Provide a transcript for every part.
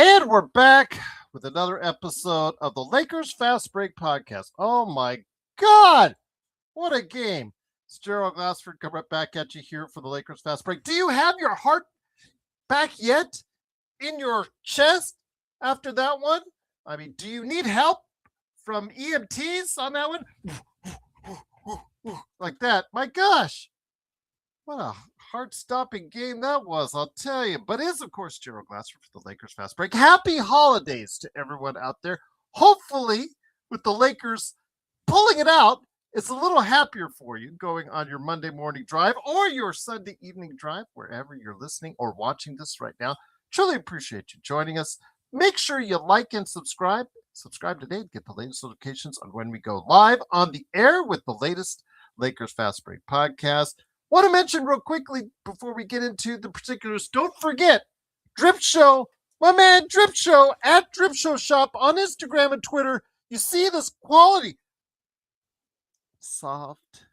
And we're back with another episode of the Lakers Fast Break Podcast. Oh my God, what a game. It's Gerald Glassford coming right back at you here for the Lakers Fast Break. Do you have your heart back yet in your chest after that one? I mean, do you need help from EMTs on that one? Like that. My gosh. What a heart-stopping game that was, I'll tell you. But it is, of course, Gerald Glassford for the Lakers Fast Break. Happy holidays to everyone out there. Hopefully, with the Lakers pulling it out, it's a little happier for you going on your Monday morning drive or your Sunday evening drive, wherever you're listening or watching this right now. Truly appreciate you joining us. Make sure you like and subscribe. Subscribe today to get the latest notifications on when we go live on the air with the latest Lakers Fast Break podcast. Want to mention real quickly before we get into the particulars, don't forget Drip Show, my man Drip Show at Drip Show Shop on Instagram and Twitter. You see this quality. Soft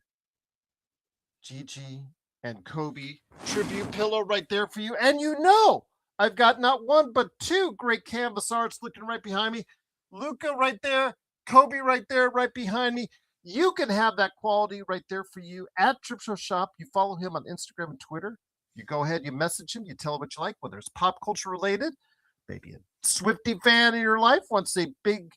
Gigi and Kobe tribute pillow right there for you. And you know, I've got not one but two great canvas arts looking right behind me. Luca right there, Kobe right there, right behind me. You can have that quality right there for you at Trip Show Shop. You follow him on Instagram and Twitter. You go ahead, you message him, you tell him what you like, whether it's pop culture related, maybe a Swiftie fan in your life wants a big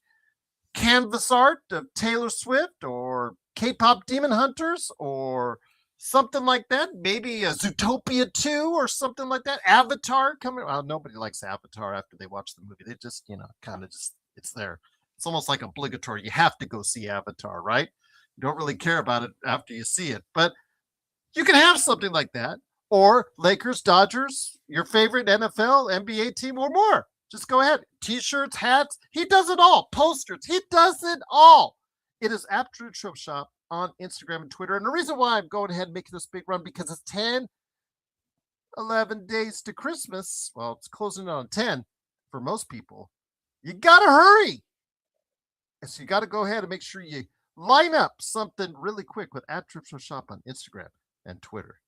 canvas art of Taylor Swift or K-pop Demon Hunters or something like that. Maybe a Zootopia 2 or something like that. Avatar coming. Well, nobody likes Avatar after they watch the movie. They just, kind of just, it's there. It's almost like obligatory. You have to go see Avatar, right? You don't really care about it after you see it. But you can have something like that. Or Lakers, Dodgers, your favorite NFL, NBA team, or more. Just go ahead. T-shirts, hats. He does it all. Posters. He does it all. It is at Trip Show Shop on Instagram and Twitter. And the reason why I'm going ahead and making this big run, because it's 10, 11 days to Christmas. Well, it's closing in on 10 for most people. You got to hurry. So you got to go ahead and make sure you line up something really quick with at Trip Show Shop on Instagram and Twitter.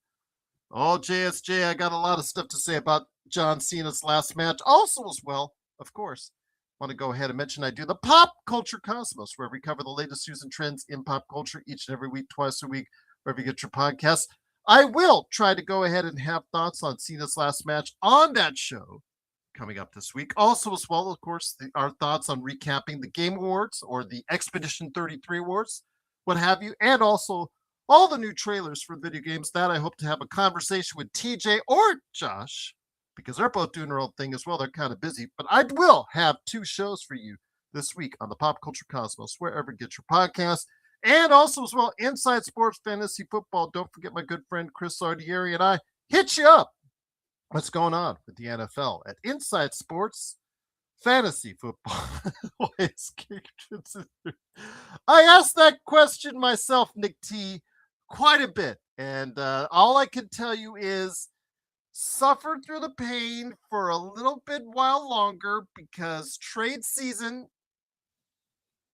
Oh, JSJ, I got a lot of stuff to say about John Cena's last match. Also, as well, of course, want to go ahead and mention I do the Pop Culture Cosmos, where we cover the latest news and trends in pop culture each and every week, twice a week, wherever you get your podcasts. I will try to go ahead and have thoughts on Cena's last match on that show coming up this week. Also, as well, of course, our thoughts on recapping the Game Awards or the Expedition 33 Awards, what have you, and also all the new trailers for video games that I hope to have a conversation with TJ or Josh, because they're both doing their own thing as well. They're kind of busy, but I will have two shows for you this week on the Pop Culture Cosmos, wherever you get your podcast, and also as well, Inside Sports Fantasy Football. Don't forget my good friend Chris Sardieri and I hit you up. What's going on with the NFL at Inside Sports Fantasy Football? I asked that question myself, Nick T, quite a bit. And all I can tell you is suffer through the pain for a little bit while longer, because trade season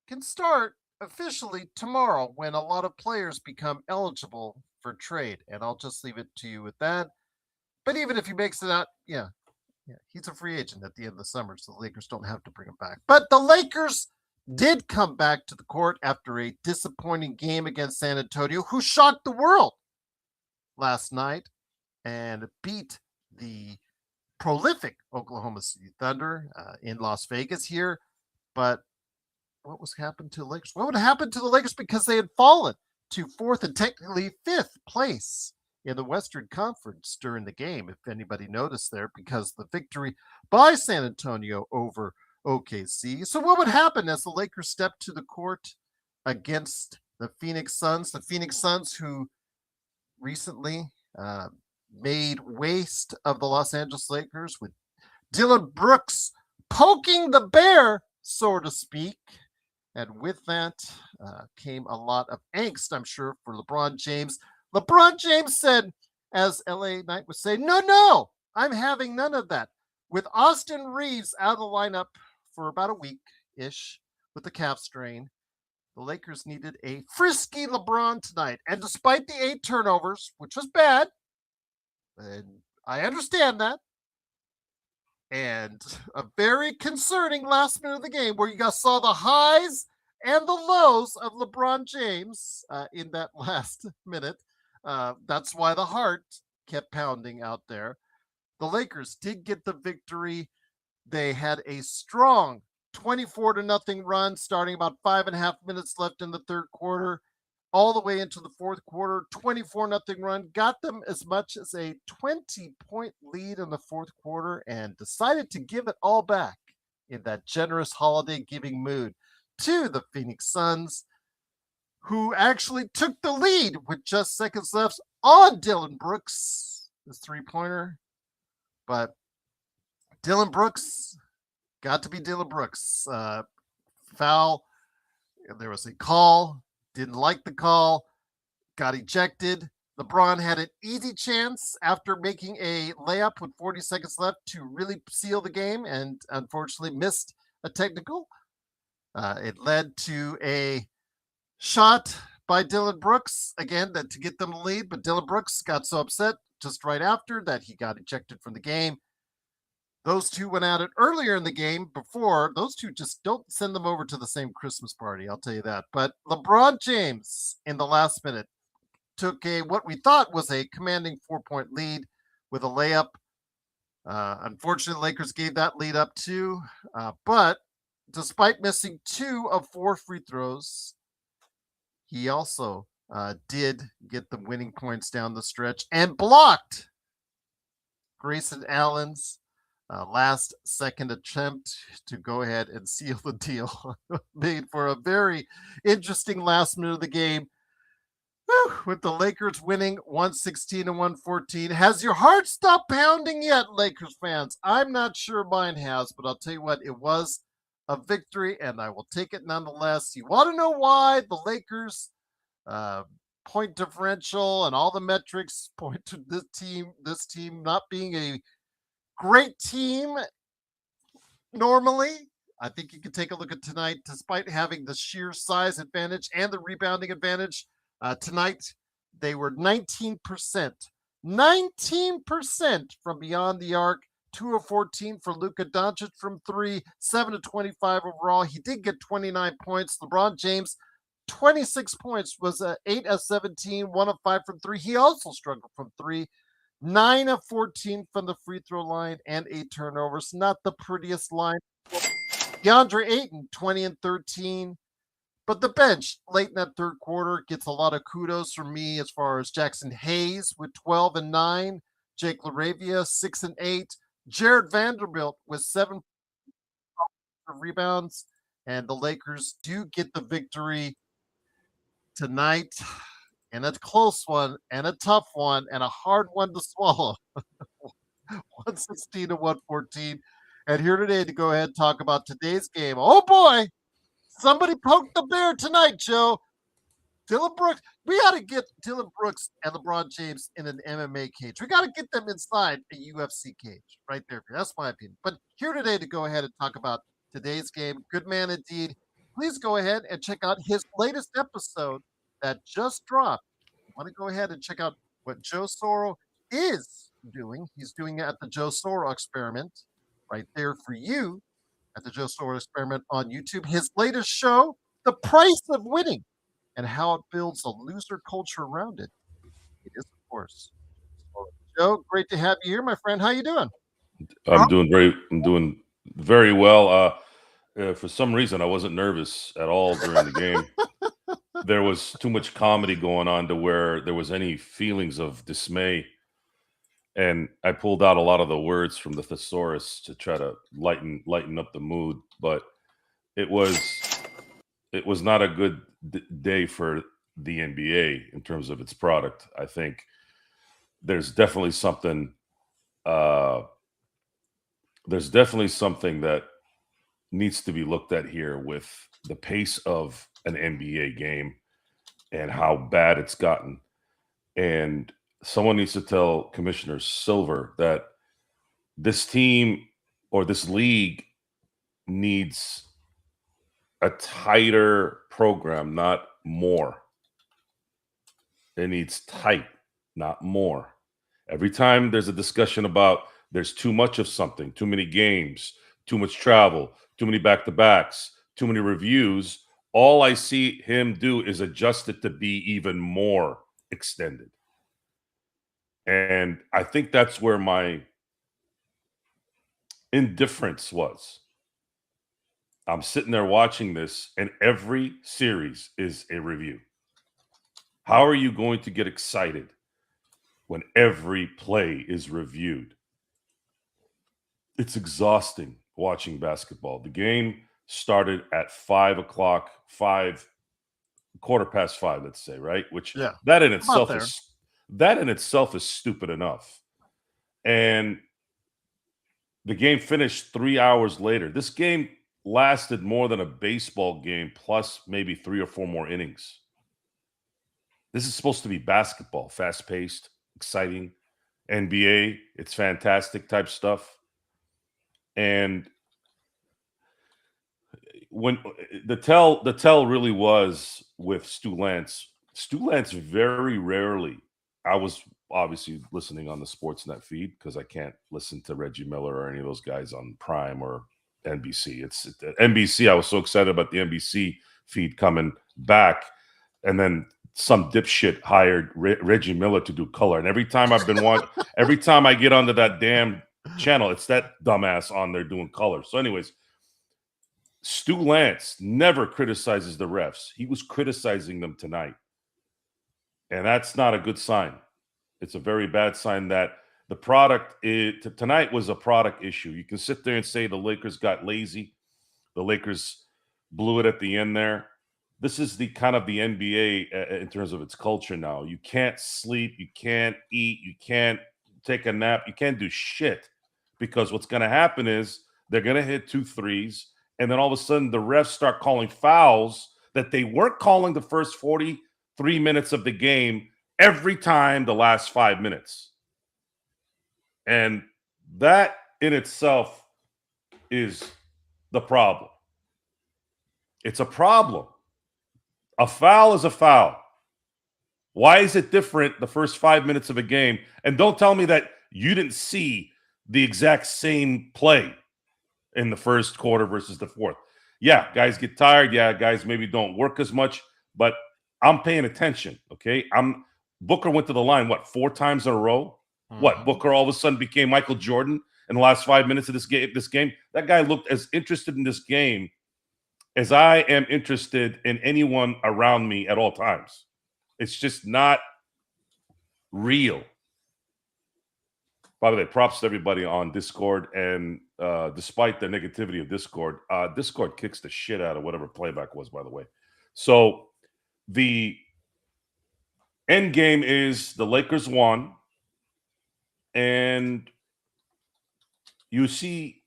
can start officially tomorrow when a lot of players become eligible for trade. And I'll just leave it to you with that. But even if he makes it out, yeah, he's a free agent at the end of the summer, so the Lakers don't have to bring him back. But the Lakers did come back to the court after a disappointing game against San Antonio, who shocked the world last night and beat the prolific Oklahoma City Thunder in Las Vegas here. But what was happened to the Lakers? What would happen to the Lakers, because they had fallen to fourth and technically fifth place in the Western Conference during the game, if anybody noticed there, because the victory by San Antonio over OKC. So what would happen as the Lakers stepped to the court against the Phoenix Suns? The Phoenix Suns, who recently made waste of the Los Angeles Lakers with Dylan Brooks poking the bear, so to speak. And with that came a lot of angst, I'm sure, for LeBron James. LeBron James said, as LA Knight would say, no, I'm having none of that. With Austin Reaves out of the lineup for about a week-ish with the calf strain, the Lakers needed a frisky LeBron tonight. And despite the 8 turnovers, which was bad, and I understand that, And a very concerning last minute of the game where you saw the highs and the lows of LeBron James in that last minute. That's why the heart kept pounding out there. The Lakers did get the victory. They had a strong 24 to nothing run starting about 5.5 minutes left in the third quarter, all the way into the fourth quarter. 24 nothing run got them as much as a 20-point lead in the fourth quarter and decided to give it all back in that generous holiday giving mood to the Phoenix Suns, who actually took the lead with just seconds left on Dylan Brooks, his three-pointer. But Dylan Brooks got to be Dylan Brooks. Foul. There was a call. Didn't like the call. Got ejected. LeBron had an easy chance after making a layup with 40 seconds left to really seal the game and unfortunately missed a technical. It led to a shot by Dylan Brooks again to get them the lead, but Dylan Brooks got so upset just right after that he got ejected from the game. Those two went at it earlier in the game before. Those two just don't send them over to the same Christmas party, I'll tell you that. But LeBron James in the last minute took what we thought was a commanding 4-point lead with a layup. Unfortunately, Lakers gave that lead up too. But despite missing 2 of 4 free throws, he also did get the winning points down the stretch and blocked Grayson Allen's last second attempt to go ahead and seal the deal. Made for a very interesting last minute of the game. Whew, with the Lakers winning 116-114. Has your heart stopped pounding yet, Lakers fans? I'm not sure mine has, but I'll tell you what, it was a victory, and I will take it nonetheless. You want to know why the Lakers point differential and all the metrics point to this team not being a great team normally? I think you can take a look at tonight. Despite having the sheer size advantage and the rebounding advantage, tonight they were 19%. 19% from beyond the arc. 2 of 14 for Luka Doncic from 3, 7 of 25 overall. He did get 29 points. LeBron James, 26 points, was 8 of 17, 1 of 5 from 3. He also struggled from 3. 9 of 14 from the free throw line and 8 turnovers. Not the prettiest line. DeAndre Ayton, 20 and 13. But the bench late in that third quarter gets a lot of kudos from me as far as Jackson Hayes with 12 and 9. Jake LaRavia, 6 and 8. Jared Vanderbilt with 7 rebounds. And the Lakers do get the victory tonight. And a close one, and a tough one, and a hard one to swallow. 116-114. And here today to go ahead and talk about today's game. Oh boy, somebody poked the bear tonight, Joe. Dylan Brooks. We got to get Dylan Brooks and LeBron James in an MMA cage. We got to get them inside a UFC cage right there. That's my opinion. But here today to go ahead and talk about today's game. Good man indeed. Please go ahead and check out his latest episode that just dropped. You want to go ahead and check out what Joe Soro is doing. He's doing it at the Joe Soro Experiment right there for you at the Joe Soro Experiment on YouTube. His latest show, The Price of Winning, and how it builds a loser culture around it. It is, of course. Joe, great to have you here, my friend. How you doing? I'm doing very well. For some reason, I wasn't nervous at all during the game. There was too much comedy going on to where there was any feelings of dismay. And I pulled out a lot of the words from the thesaurus to try to lighten up the mood. But it was not a good day for the NBA in terms of its product. I think there's definitely something. There's definitely something that needs to be looked at here with the pace of an NBA game and how bad it's gotten. And someone needs to tell Commissioner Silver that this team or this league needs a tighter program, not more. It needs tight, not more. Every time there's a discussion about There's too much of something, too many games, too much travel, too many back-to-backs, too many reviews. All I see him do is adjust it to be even more extended. And I think that's where my indifference was. I'm sitting there watching this, and every series is a review. How are you going to get excited when every play is reviewed? It's exhausting watching basketball. The game started at 5 o'clock, 5:15, let's say, right? Which Yeah, that in about itself is stupid enough. And the game finished 3 hours later. This game lasted more than a baseball game, plus maybe 3 or 4 more innings. This is supposed to be basketball, fast-paced, exciting. NBA, it's fantastic type stuff. And when the tell really was with Stu Lance. Stu Lance very rarely. I was obviously listening on the Sportsnet feed because I can't listen to Reggie Miller or any of those guys on Prime or NBC. It's NBC. I was so excited about the NBC feed coming back, and then some dipshit hired Reggie Miller to do color. And every time every time I get onto that damn channel, it's that dumbass on there doing color. So, anyways, Stu Lance never criticizes the refs. He was criticizing them tonight. And that's not a good sign. It's a very bad sign that the product tonight was a product issue. You can sit there and say the Lakers got lazy. The Lakers blew it at the end there. This is the kind of the NBA in terms of its culture now. You can't sleep. You can't eat. You can't take a nap. You can't do shit because what's going to happen is they're going to hit 2 threes. And then all of a sudden, the refs start calling fouls that they weren't calling the first 43 minutes of the game every time the last 5 minutes. And that in itself is the problem. It's a problem. A foul is a foul. Why is it different the first 5 minutes of a game? And don't tell me that you didn't see the exact same play in the first quarter versus the fourth. Yeah, guys get tired. Yeah, guys maybe don't work as much, but I'm paying attention, okay? Booker went to the line, 4 times in a row? Mm-hmm. What, Booker all of a sudden became Michael Jordan in the last 5 minutes of this game? That guy looked as interested in this game as I am interested in anyone around me at all times. It's just not real. By the way, props to everybody on Discord. And despite the negativity of Discord, Discord kicks the shit out of whatever playback was, by the way. So the end game is the Lakers won. And you see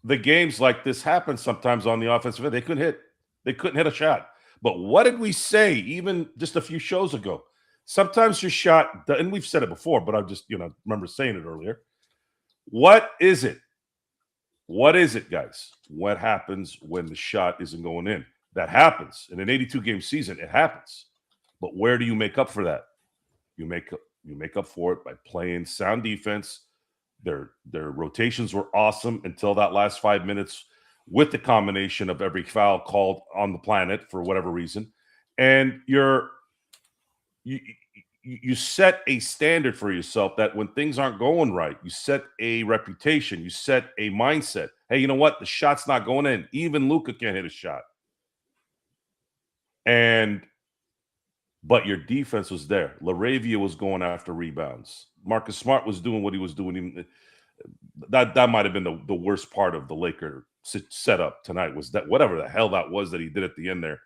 the games like this happen sometimes on the offensive end. They couldn't hit a shot. But what did we say even just a few shows ago? Sometimes your shot, and we've said it before, but I just, remember saying it earlier. What is it? What is it, guys? What happens when the shot isn't going in? That happens. In an 82-game season, it happens. But where do you make up for that? You make up for it by playing sound defense. Their rotations were awesome until that last 5 minutes with the combination of every foul called on the planet for whatever reason. And you set a standard for yourself that when things aren't going right, you set a reputation, you set a mindset. Hey, you know what? The shot's not going in. Even Luka can't hit a shot. But your defense was there. LaRavia was going after rebounds. Marcus Smart was doing what he was doing. That might have been the worst part of the Laker setup tonight, was that whatever the hell that was that he did at the end there.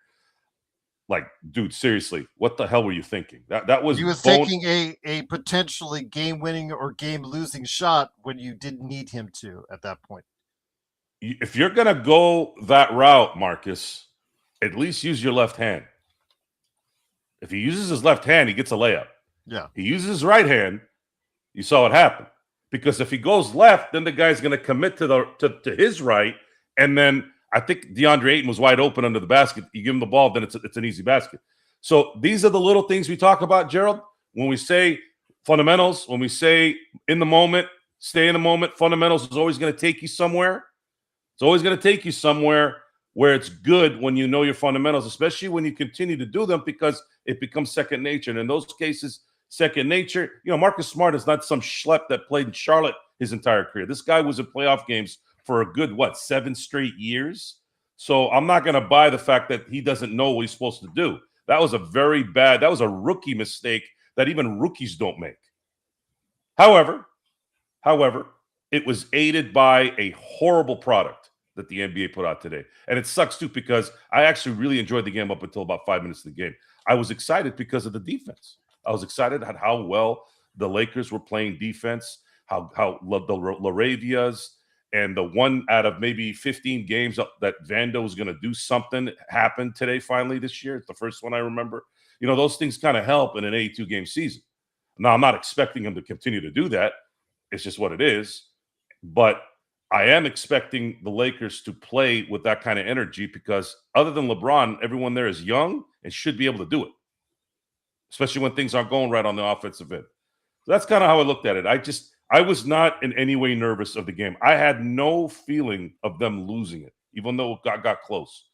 Like, dude, seriously, what the hell were you thinking? That was, he was taking a potentially game-winning or game-losing shot when you didn't need him to at that point. If you're gonna go that route, Marcus, at least use your left hand. If he uses his left hand, he gets a layup. Yeah. He uses his right hand, you saw what happened. Because if he goes left, then the guy's going to commit to his right, and then I think DeAndre Ayton was wide open under the basket. You give him the ball, then it's an easy basket. So these are the little things we talk about, Gerald. When we say fundamentals, when we say in the moment, Stay in the moment. Fundamentals is always going to take you somewhere. It's always going to take you somewhere where it's good when you know your fundamentals, especially when you continue to do them because it becomes second nature. And in those cases, second nature, Marcus Smart is not some schlep that played in Charlotte his entire career. This guy was in playoff games for a good, 7 straight years? So I'm not going to buy the fact that he doesn't know what he's supposed to do. That was a rookie mistake that even rookies don't make. However, it was aided by a horrible product that the NBA put out today. And it sucks too because I actually really enjoyed the game up until about 5 minutes of the game. I was excited because of the defense. I was excited at how well the Lakers were playing defense, how the Laravias and the one out of maybe 15 games that Vando was going to do something happened today finally this year. It's the first one I remember. Those things kind of help in an 82-game season. Now, I'm not expecting him to continue to do that. It's just what it is. But I am expecting the Lakers to play with that kind of energy because other than LeBron, everyone there is young and should be able to do it, especially when things aren't going right on the offensive end. So that's kind of how I looked at it. I was not in any way nervous of the game. I had no feeling of them losing it, even though it got close.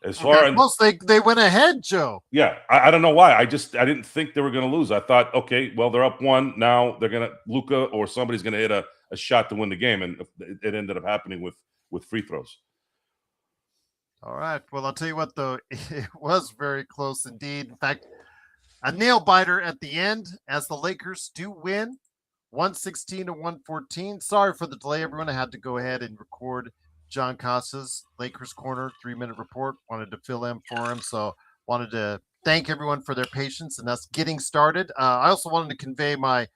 As far as they went ahead, Joe. Yeah, I don't know why. I didn't think they were going to lose. I thought, okay, well, they're up 1 now. They're gonna Luka or somebody's going to hit a shot to win the game, and it ended up happening with free throws. All right. Well, I'll tell you what, though, it was very close indeed. In fact, a nail biter at the end as the Lakers do win 116 to 114. Sorry for the delay, everyone. I had to go ahead and record John Costa's Lakers Corner 3-minute report. Wanted to fill in for him, so wanted to thank everyone for their patience and us getting started. I also wanted to convey my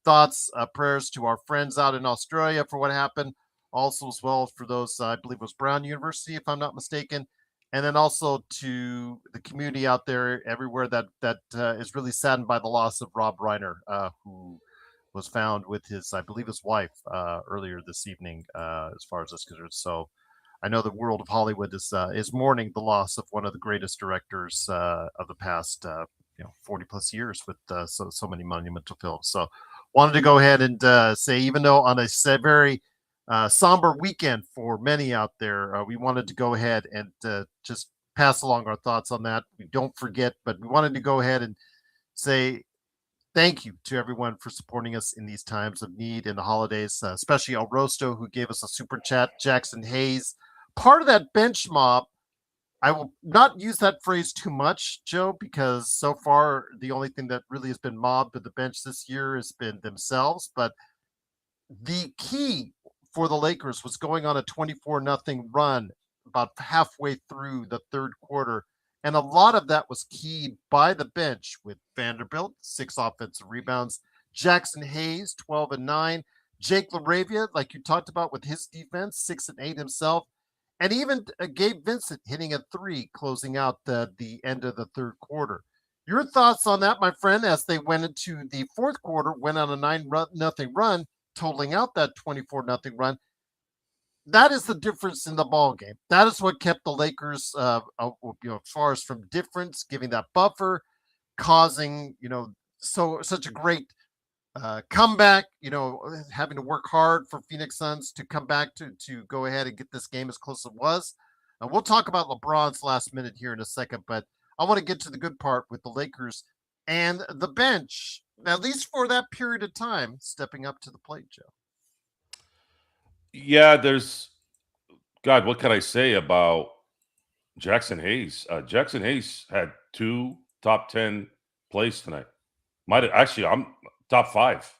thoughts, prayers to our friends out in Australia for what happened. Also, as well for those, I believe it was Brown University, if I'm not mistaken, and then also to the community out there everywhere that is really saddened by the loss of Rob Reiner, who was found with his wife earlier this evening, as far as this is concerned. So I know the world of Hollywood is mourning the loss of one of the greatest directors of the past 40 plus years with so many monumental films. So wanted to go ahead and say, even though on a very somber weekend for many out there, we wanted to go ahead and just pass along our thoughts on that. We don't forget, but we wanted to go ahead and say thank you to everyone for supporting us in these times of need in the holidays, especially El Rosto, who gave us a super chat, Jackson Hayes, part of that bench mob. I will not use that phrase too much, Joe, because so far the only thing that really has been mobbed at the bench this year has been themselves. But the key for the Lakers was going on a 24-0 run about halfway through the third quarter. And a lot of that was keyed by the bench with Vanderbilt, 6 offensive rebounds, Jackson Hayes, 12 and 9, Jake LaRavia, like you talked about with his defense, 6 and 8 himself, and even Gabe Vincent hitting a 3, closing out the end of the third quarter. Your thoughts on that, my friend, as they went into the fourth quarter, went on a 9-0 run, totaling out that 24-0 run. That is the difference in the ball game. That is what kept the Lakers, as far as from difference, giving that buffer, causing such a great comeback. Having to work hard for Phoenix Suns to come back to go ahead and get this game as close as it was. We'll talk about LeBron's last minute here in a second, but I want to get to the good part with the Lakers and the bench, at least for that period of time, stepping up to the plate, Joe. Yeah, God, what can I say about Jackson Hayes? Jackson Hayes had 2 top 10 plays tonight. I'm top 5.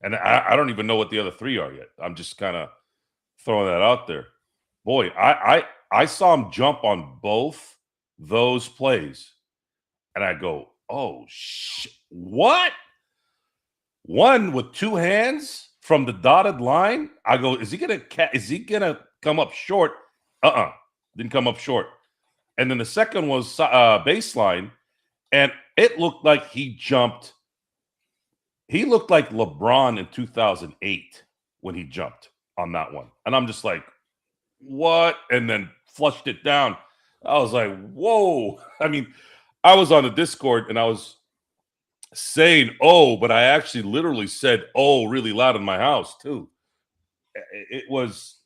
And I don't even know what the other 3 are yet. I'm just kind of throwing that out there. Boy, I saw him jump on both those plays. And I go, oh, shit, what? One with 2 hands from the dotted line. I go, is he gonna come up short? Didn't come up short. And then the second was baseline, and it looked like he jumped. He looked like LeBron in 2008 when he jumped on that one. And I'm just like, what? And then flushed it down. I was like, whoa. I mean, I was on the Discord and I was saying, oh, but I actually literally said, oh, really loud in my house too. it was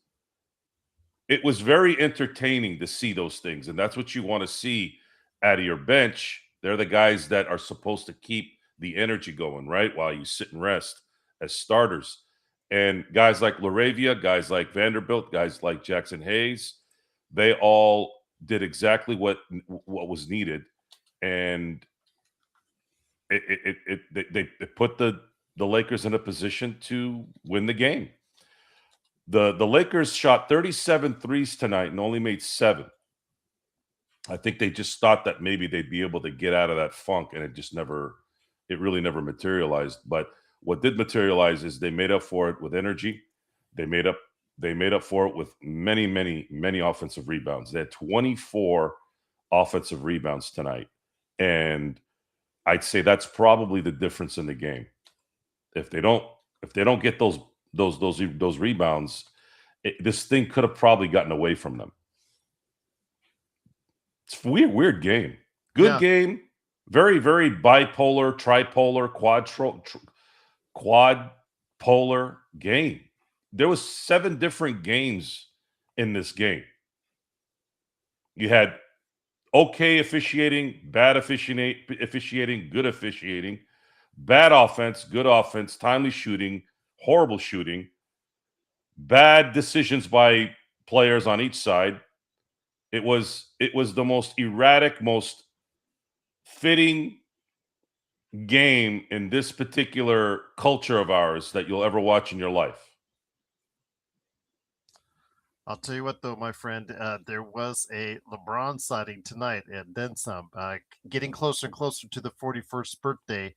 very entertaining to see those things, and that's what you want to see out of your bench. They're the guys that are supposed to keep the energy going, right, while you sit and rest as starters. And guys like Laravia, guys like Vanderbilt, guys like Jackson Hayes, they all did exactly what was needed, and they put the Lakers in a position to win the game. The Lakers shot 37 threes tonight and only made 7. I think they just thought that maybe they'd be able to get out of that funk, and it really never materialized. But what did materialize is they made up for it with energy. They made up for it with many, many, many offensive rebounds. They had 24 offensive rebounds tonight. And I'd say that's probably the difference in the game. If they don't get those rebounds, this thing could have probably gotten away from them. It's a weird game. Good game. Very, very bipolar, tripolar, quad polar game. There was 7 different games in this game. You had okay officiating, bad officiating, good officiating, bad offense, good offense, timely shooting, horrible shooting, bad decisions by players on each side. It was the most erratic, most fitting game in this particular culture of ours that you'll ever watch in your life. I'll tell you what, though, my friend, there was a LeBron sighting tonight, and then some. Getting closer and closer to the 41st birthday,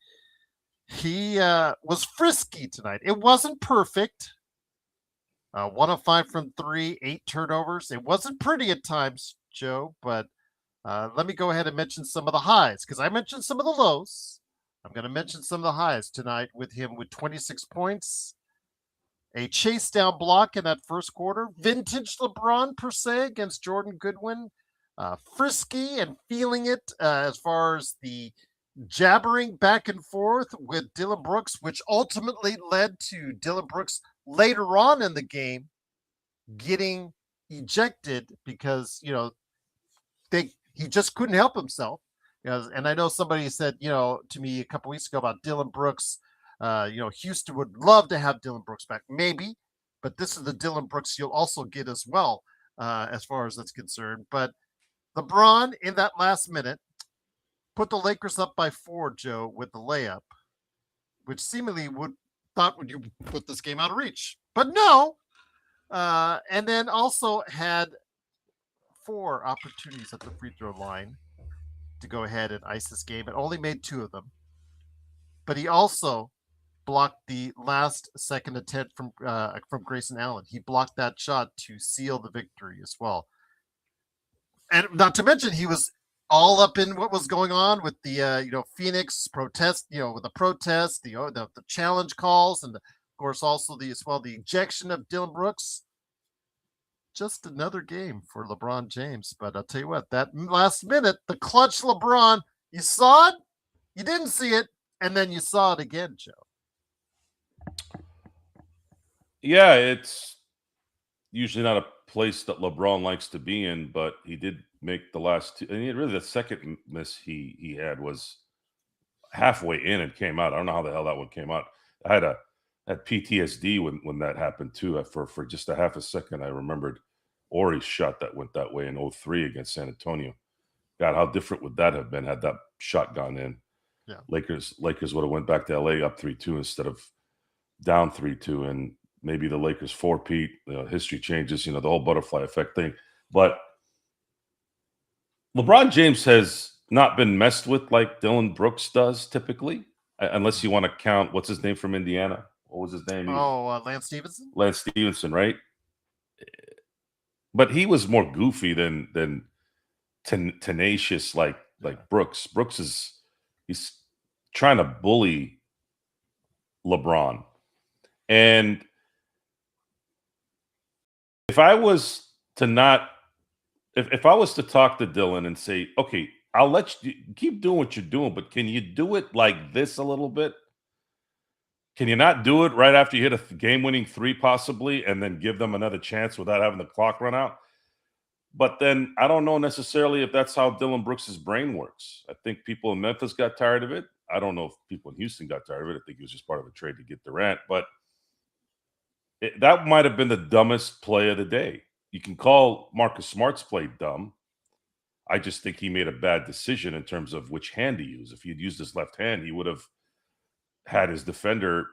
he was frisky tonight. It wasn't perfect. 1 of 5 from 3, 8 turnovers. It wasn't pretty at times, Joe, but let me go ahead and mention some of the highs, because I mentioned some of the lows. I'm going to mention some of the highs tonight with him with 26 points. A chase down block in that first quarter. Vintage LeBron, per se, against Jordan Goodwin. Frisky and feeling it as far as the jabbering back and forth with Dillon Brooks, which ultimately led to Dillon Brooks later on in the game getting ejected because, he just couldn't help himself. And I know somebody said, to me a couple weeks ago about Dillon Brooks, Houston would love to have Dillon Brooks back, maybe, but this is the Dillon Brooks you'll also get as well, as far as that's concerned. But LeBron, in that last minute, put the Lakers up by 4, Joe, with the layup, which seemingly would you put this game out of reach, but no. And then also had 4 opportunities at the free throw line to go ahead and ice this game, and only made 2 of them. But he also blocked the last second attempt from Grayson Allen. He blocked that shot to seal the victory as well. And not to mention, he was all up in what was going on with the Phoenix protest, with the protest, the challenge calls, and of course also the ejection of Dillon Brooks. Just another game for LeBron James. But I'll tell you what, that last minute, the clutch LeBron, you saw it, you didn't see it, and then you saw it again, Joe. Yeah, it's usually not a place that LeBron likes to be in, but he did make the last 2. And really, the second miss he had was halfway in and came out. I don't know how the hell that one came out. I had PTSD when that happened too. For just a half a second, I remembered Ori's shot that went that way in 2003 against San Antonio. God, how different would that have been had that shot gone in? Yeah. Lakers would have went back to LA up 3-2 instead of down 3-2, and maybe the Lakers 4-peat. History changes, the whole butterfly effect thing. But LeBron James has not been messed with like Dillon Brooks does typically, unless you want to count what's his name from Indiana. What was his name? Lance Stevenson. Lance Stevenson, right? But he was more goofy than tenacious like Brooks. Brooks he's trying to bully LeBron. And if I was to talk to Dillon and say, okay, I'll let you keep doing what you're doing, but can you do it like this a little bit? Can you not do it right after you hit a game-winning three, possibly, and then give them another chance without having the clock run out? But then I don't know necessarily if that's how Dylan Brooks' brain works. I think people in Memphis got tired of it. I don't know if people in Houston got tired of it. I think it was just part of a trade to get Durant. But that might have been the dumbest play of the day. You can call Marcus Smart's play dumb. I just think he made a bad decision in terms of which hand to use. If he'd used his left hand, he would have had his defender,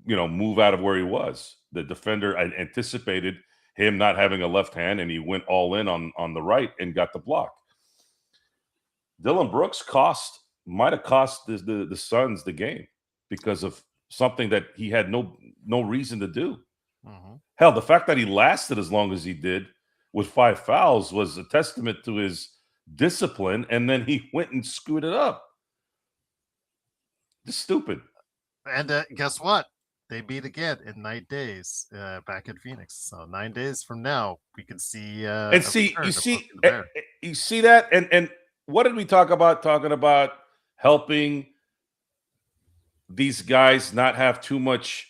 move out of where he was. The defender anticipated him not having a left hand, and he went all in on the right and got the block. Dylan Brooks might have cost the Suns the game because of something that he had no reason to do. Mm-hmm. Hell, the fact that he lasted as long as he did with 5 fouls was a testament to his discipline, and then he went and screwed it up. Just stupid. And guess what? They meet again in 9 days back in Phoenix. So 9 days from now, we can see. And you see that, and what did we talk about? Talking about helping these guys not have too much.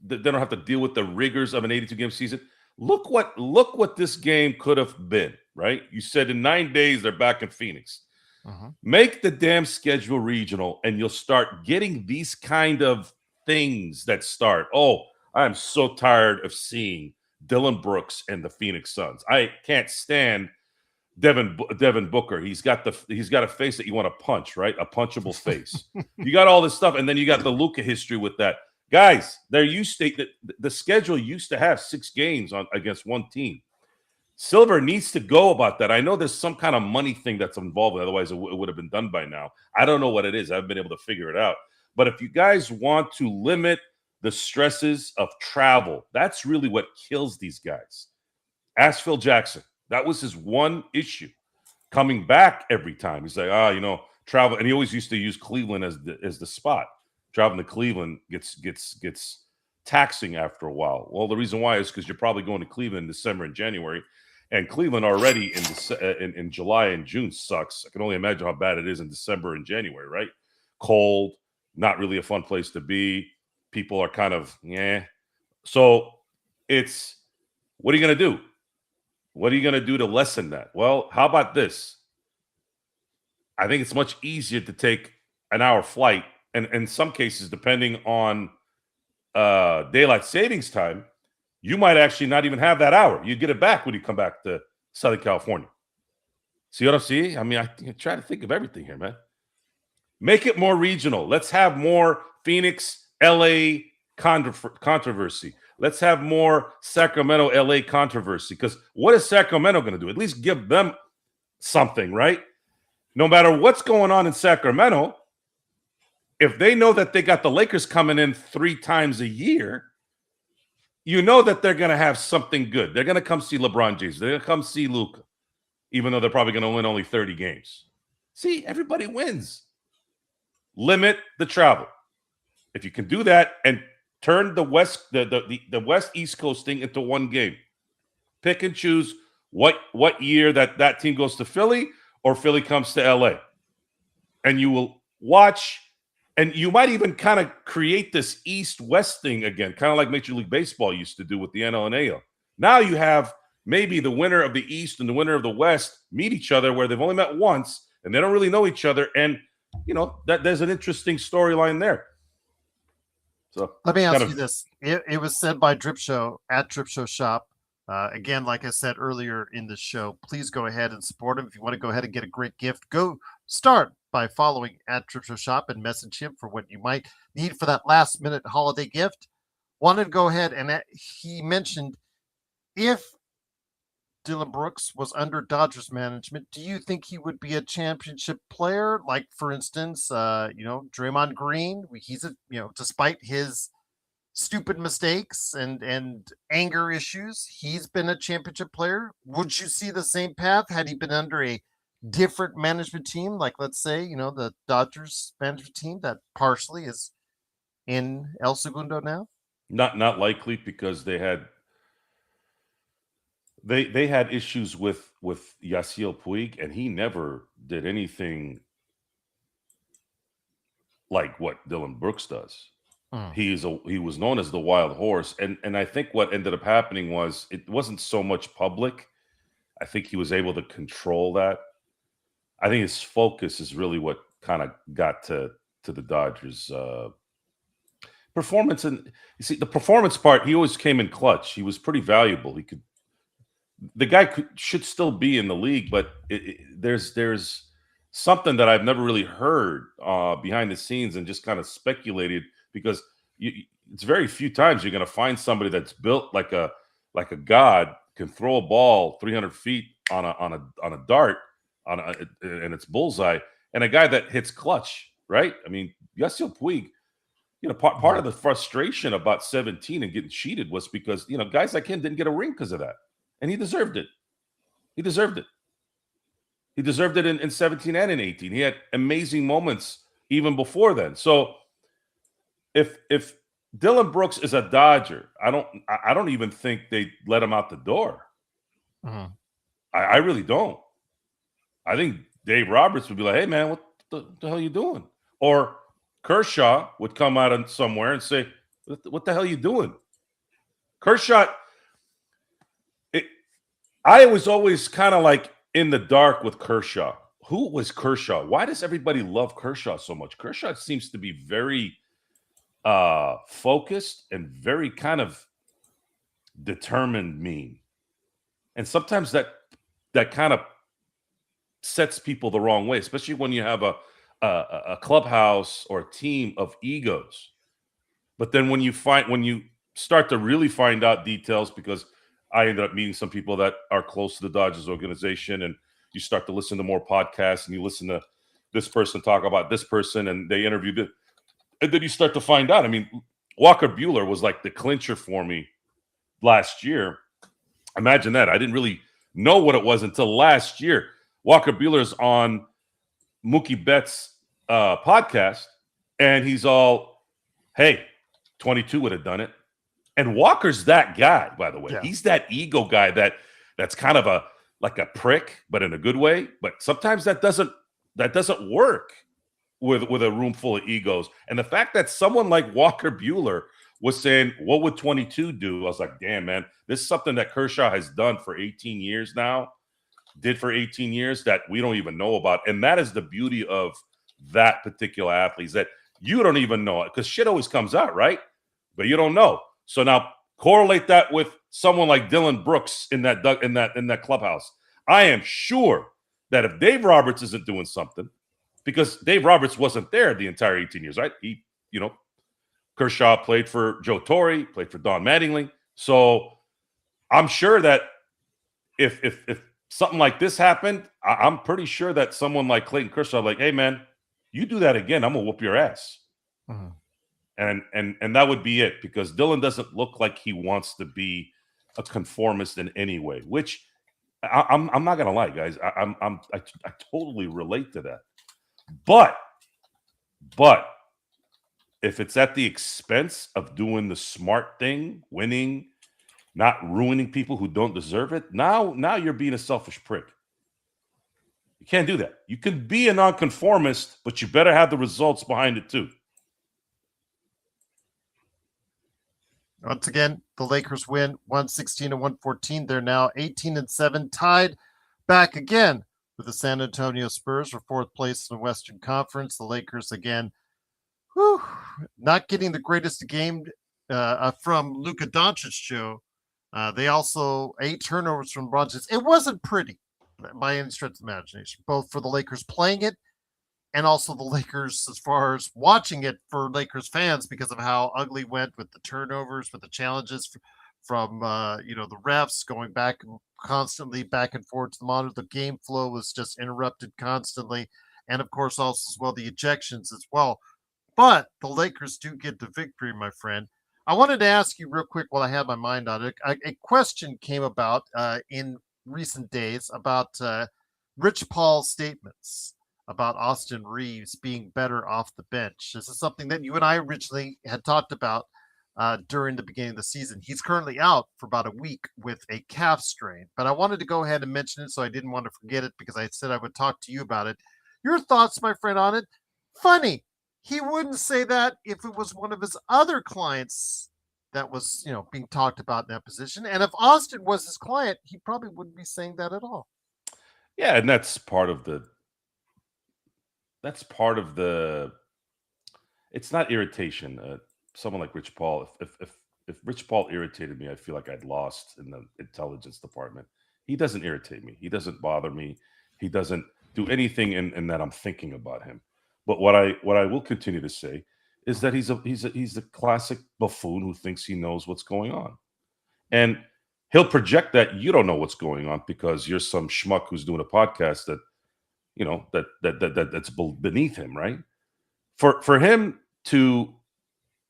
They don't have to deal with the rigors of an 82-game season. Look what this game could have been. Right? You said in 9 days they're back in Phoenix. Uh-huh. Make the damn schedule regional, and you'll start getting these kind of things that start. Oh, I'm so tired of seeing Dylan Brooks and the Phoenix Suns. I can't stand Devin Booker. He's got a face that you want to punch, right? A punchable face. You got all this stuff, and then you got the Luka history with that. Guys, the schedule used to have 6 games against one team. Silver needs to go about that. I know there's some kind of money thing that's involved. Otherwise, it would have been done by now. I don't know what it is. I haven't been able to figure it out. But if you guys want to limit the stresses of travel, that's really what kills these guys. Ask Phil Jackson. That was his one issue. Coming back every time. He's like, travel. And he always used to use Cleveland as the spot. Traveling to Cleveland gets taxing after a while. Well, the reason why is because you're probably going to Cleveland in December and January. And Cleveland already in July and June sucks. I can only imagine how bad it is in December and January, right? Cold, not really a fun place to be. People are kind of, So what are you going to do? What are you going to do to lessen that? Well, how about this? I think it's much easier to take an hour flight. And in some cases, depending on daylight savings time, you might actually not even have that hour. You get it back when you come back to Southern California. See what I'm seeing? I mean, I try to think of everything here, man. Make it more regional. Let's have more Phoenix, LA controversy. Let's have more Sacramento, LA controversy. Because what is Sacramento going to do? At least give them something, right? No matter what's going on in Sacramento, if they know that they got the Lakers coming in 3 times a year, you know that they're going to have something good. They're going to come see LeBron James. They're going to come see Luka, even though they're probably going to win only 30 games. See, everybody wins. Limit the travel. If you can do that and turn the West East Coast thing into one game, pick and choose what year that team goes to Philly or Philly comes to LA, and you will watch. And you might even kind of create this East-West thing again, kind of like Major League Baseball used to do with the NL and AL. Now you have maybe the winner of the East and the winner of the West meet each other where they've only met once, and they don't really know each other. And, that there's an interesting storyline there. So let me ask you this. It was said by Drip Show at Drip Show Shop. Again, like I said earlier in the show, please go ahead and support him. If you want to go ahead and get a great gift, go start by following at Drip Show Shop and message him for what you might need for that last minute holiday gift. Wanted to go ahead and he mentioned if Dylan Brooks was under Dodgers management, do you think he would be a championship player? Like, for instance, Draymond Green, he's despite his stupid mistakes and anger issues, he's been a championship player. Would you see the same path had he been under a different management team, like let's say the Dodgers management team that partially is in El Segundo now? Not likely, because they had issues with Yasiel Puig, and he never did anything like what Dylan Brooks does. Mm. He was known as the wild horse, and I think what ended up happening was it wasn't so much public. I think he was able to control that. I think his focus is really what kind of got to the Dodgers performance. And you see, the performance part, he always came in clutch. He was pretty valuable. The guy should still be in the league, but there's something that I've never really heard behind the scenes and just kind of speculated because it's very few times you're going to find somebody that's built like a god, can throw a ball 300 feet on a dart and it's bullseye, and a guy that hits clutch, right? I mean, Yasiel Puig, part of the frustration about 17 and getting cheated was because guys like him didn't get a ring because of that. And he deserved it. He deserved it. He deserved it in 17 and in 18. He had amazing moments even before then. So if Dylan Brooks is a Dodger, I don't even think they let him out the door. Mm. I really don't. I think Dave Roberts would be like, "Hey man, what the hell are you doing?" Or Kershaw would come out of somewhere and say, "What the hell are you doing?" Kershaw. I was always kind of like in the dark with Kershaw. Who was Kershaw? Why does everybody love Kershaw so much? Kershaw seems to be very focused and very kind of determined, mean. And sometimes that kind of sets people the wrong way, especially when you have a clubhouse or a team of egos. But then when you start to really find out details, because I ended up meeting some people that are close to the Dodgers organization, and you start to listen to more podcasts and you listen to this person talk about this person and they interviewed it. And then you start to find out. I mean, Walker Buehler was like the clincher for me last year. Imagine that. I didn't really know what it was until last year. Walker Buehler's on Mookie Betts' podcast, and he's all, "Hey, 22 would have done it." And Walker's that guy, by the way. Yeah. He's that ego guy that's kind of like a prick, but in a good way. But sometimes that doesn't work with a room full of egos. And the fact that someone like Walker Buehler was saying, "What would 22 do?" I was like, damn, man, this is something that Kershaw has done for 18 years now, did for 18 years that we don't even know about. And that is the beauty of that particular athlete, is that you don't even know it because shit always comes out, right? But you don't know. So now correlate that with someone like Dylan Brooks in that clubhouse. I am sure that if Dave Roberts isn't doing something, because Dave Roberts wasn't there the entire 18 years, right? Kershaw played for Joe Torre, played for Don Mattingly. So I'm sure that if something like this happened, I'm pretty sure that someone like Clayton Kershaw, like, "Hey man, you do that again, I'm gonna whoop your ass." Mm-hmm. And that would be it, because Dylan doesn't look like he wants to be a conformist in any way, which I'm not gonna lie, guys. I totally relate to that. But if it's at the expense of doing the smart thing, winning, not ruining people who don't deserve it, now you're being a selfish prick. You can't do that. You can be a nonconformist, but you better have the results behind it too. Once again, the Lakers win 116-114. They're now 18-7, tied back again with the San Antonio Spurs for fourth place in the Western Conference. The Lakers again, not getting the greatest game from Luka Doncic, Joe. They also 8 turnovers from LeBron James. It wasn't pretty by any stretch of the imagination, both for the Lakers playing it and also the Lakers as far as watching it for Lakers fans, because of how ugly went with the turnovers, with the challenges from the refs going back constantly back and forth to the monitor. The game flow was just interrupted constantly, and of course also as well the ejections as well. But the Lakers do get the victory, my friend. I wanted to ask you real quick while I had my mind on it. A question came about in recent days about Rich Paul's statements about Austin Reaves being better off the bench. This is something that you and I originally had talked about during the beginning of the season. He's currently out for about a week with a calf strain, but I wanted to go ahead and mention it, so I didn't want to forget it because I said I would talk to you about it. Your thoughts, my friend, on it? Funny. He wouldn't say that if it was one of his other clients that was, being talked about in that position. And if Austin was his client, he probably wouldn't be saying that at all. Yeah, and that's part of the. That's part of the. It's not irritation. Someone like Rich Paul. If Rich Paul irritated me, I feel like I'd lost in the intelligence department. He doesn't irritate me. He doesn't bother me. He doesn't do anything in that I'm thinking about him. But what I will continue to say is that he's a classic buffoon who thinks he knows what's going on, and he'll project that you don't know what's going on because you're some schmuck who's doing a podcast that that's beneath him, right? For him to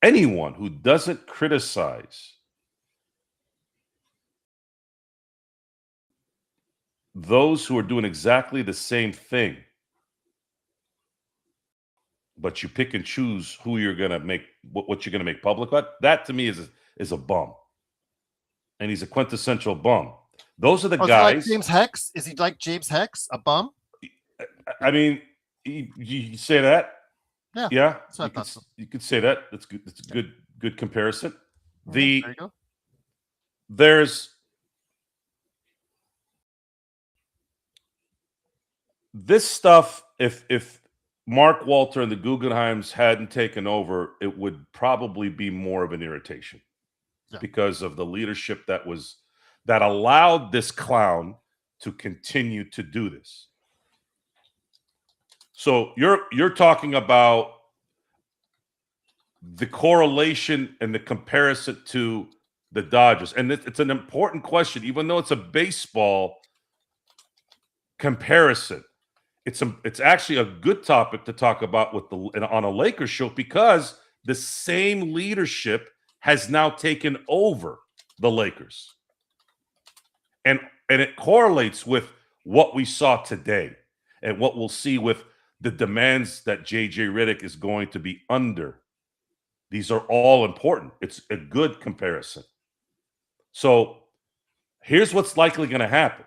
anyone who doesn't criticize those who are doing exactly the same thing, but you pick and choose who you're gonna make what you're gonna make public. That to me is a bum, and he's a quintessential bum. Those are the Oh, is he like guys. James Hex? Is he like James Hex, a bum? I mean, you say that. Yeah, Yeah, so I thought so. you could say that. That's good. That's a good comparison. There you go. There's this stuff. If Mark Walter and the Guggenheims hadn't taken over, it would probably be more of an irritation because of the leadership that allowed this clown to continue to do this. So you're talking about the correlation and the comparison to the Dodgers, and it's an important question, even though it's a baseball comparison. It's actually a good topic to talk about on a Lakers show because the same leadership has now taken over the Lakers, and it correlates with what we saw today and what we'll see with the demands that JJ Redick is going to be under. These are all important. It's a good comparison. So here's what's likely going to happen.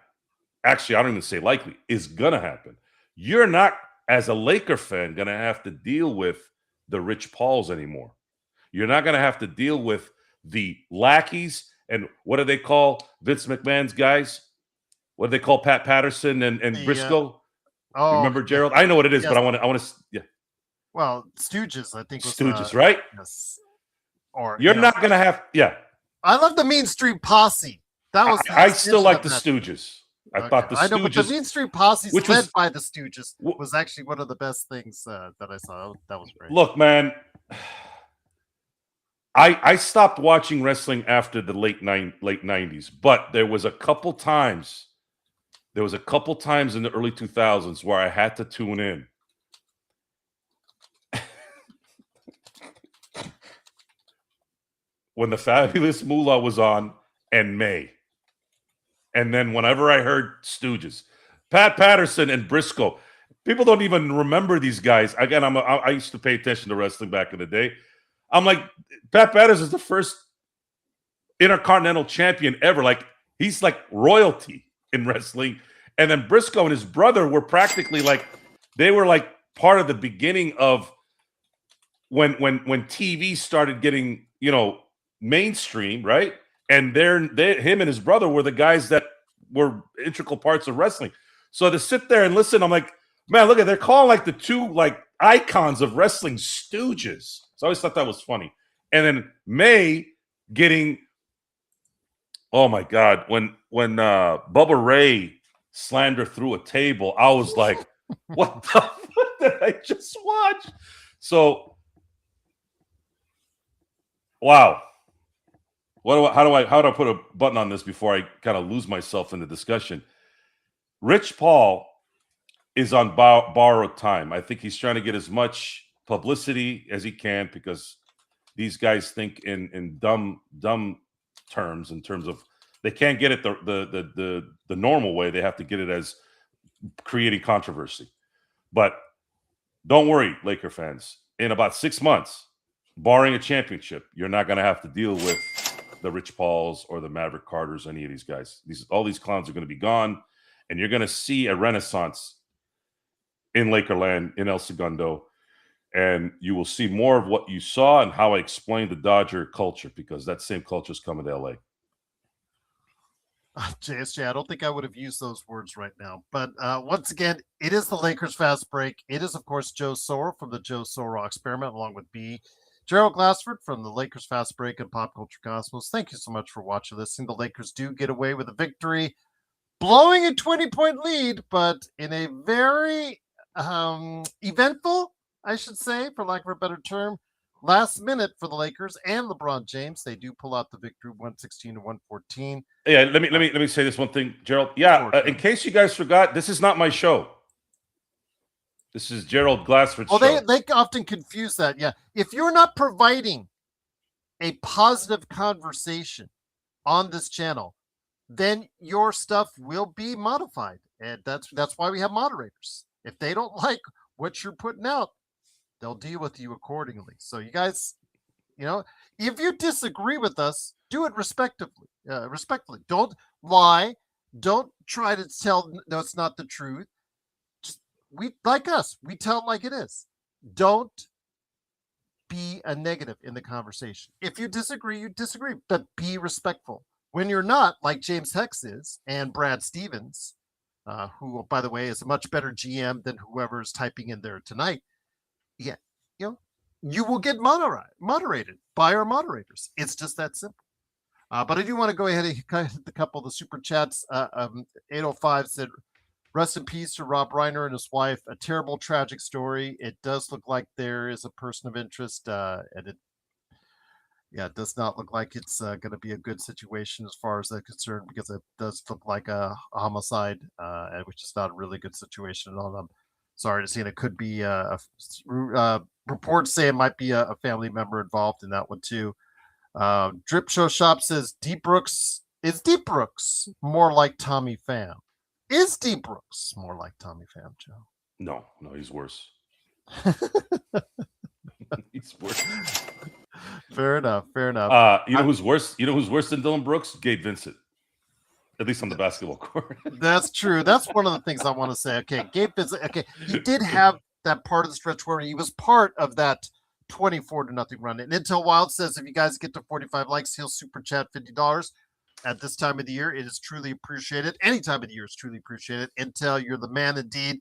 Actually, I don't even say likely, is going to happen. You're not, as a Laker fan, going to have to deal with the Rich Pauls anymore. You're not going to have to deal with the lackeys and what do they call Vince McMahon's guys? What do they call Pat Patterson and Briscoe? Remember Gerald? I know what it is, but I want to. Yeah. Well, Stooges, I think. Stooges, right? Yes. Or you're not going to have. Yeah. I love the Mean Street Posse. That was. I still like the Stooges. I thought the Stooges. I know, but the Mean Street Posse, led by the Stooges, was actually one of the best things that I saw. That was great. Look, man. I stopped watching wrestling after the late 90s, but there was a couple times in the early 2000s where I had to tune in. When the Fabulous Moolah was on and May. And then whenever I heard Stooges, Pat Patterson and Briscoe, people don't even remember these guys. Again, I used to pay attention to wrestling back in the day. I'm like, Pat Patterson is the first Intercontinental Champion ever. Like, he's like royalty in wrestling. And then Briscoe and his brother were practically like, they were like part of the beginning of when TV started getting, mainstream, right? And him and his brother were the guys that were integral parts of wrestling. So to sit there and listen, I'm like, man, look at, they're calling like the two like icons of wrestling Stooges. So I always thought that was funny. And then May getting, oh my God, when Bubba Ray slammed her through a table, I was like, what the fuck did I just watch? So, wow. How do I put a button on this before I kind of lose myself in the discussion? Rich Paul is on borrowed time. I think he's trying to get as much publicity as he can because these guys think in dumb terms, in terms of they can't get it the normal way. They have to get it as creating controversy. But don't worry, Laker fans. In about 6 months, barring a championship, you're not going to have to deal with the Rich Pauls or the Maverick Carters, any of these guys. All these clowns are going to be gone, and you're going to see a renaissance in Lakerland, in El Segundo. And you will see more of what you saw and how I explained the Dodger culture, because that same culture is coming to LA. JSJ, I don't think I would have used those words right now. But once again, it is the Lakers Fast Break. It is, of course, Joe Soro from the Joe Soro Experiment, along with B. Gerald Glassford from the Lakers Fast Break and Pop Culture Cosmos. Thank you so much for watching, listening. The Lakers do get away with a victory, blowing a 20-point lead, but in a very eventful, I should say, for lack of a better term, last minute for the Lakers and LeBron James. They do pull out the victory 116 to 114. Yeah, let me say this one thing, Gerald. Yeah, Sure, in case you guys forgot, this is not my show. This is Gerald Glassford's show. They often confuse that. Yeah. If you're not providing a positive conversation on this channel, then your stuff will be modified. And that's why we have moderators. If they don't like what you're putting out, they'll deal with you accordingly. So you guys, if you disagree with us, do it respectfully. Don't lie. Don't try to tell no, it's not the truth. We tell it like it is. Don't be a negative in the conversation. If you disagree, you disagree, but be respectful. When you're not, like James Hex is and Brad Stevens, who, by the way, is a much better GM than whoever is typing in there tonight. Yeah, you will get moderated by our moderators. It's just that simple. But I do want to go ahead and hit a couple of the super chats. 805 said, rest in peace to Rob Reiner and his wife. A terrible, tragic story. It does look like there is a person of interest, and it does not look like it's going to be a good situation as far as they're concerned, because it does look like a homicide, which is not a really good situation at all. I'm sorry to see it. It could be reports say it might be a family member involved in that one too. Drip Show Shop says is Deep Brooks more like Tommy Pham? Is Deep Brooks more like Tommy Pham, Joe? No, he's worse. He's worse. Fair enough. You know who's worse? You know who's worse than Dylan Brooks? Gabe Vincent. At least on the basketball court. That's true. That's one of the things I want to say. Okay, Gabe Vincent. Okay, he did have that part of the stretch where he was part of that 24-0 run. And Intel Wild says if you guys get to 45 likes, he'll super chat $50. At this time of the year, it is truly appreciated. Any time of the year is truly appreciated. Intel, you're the man indeed.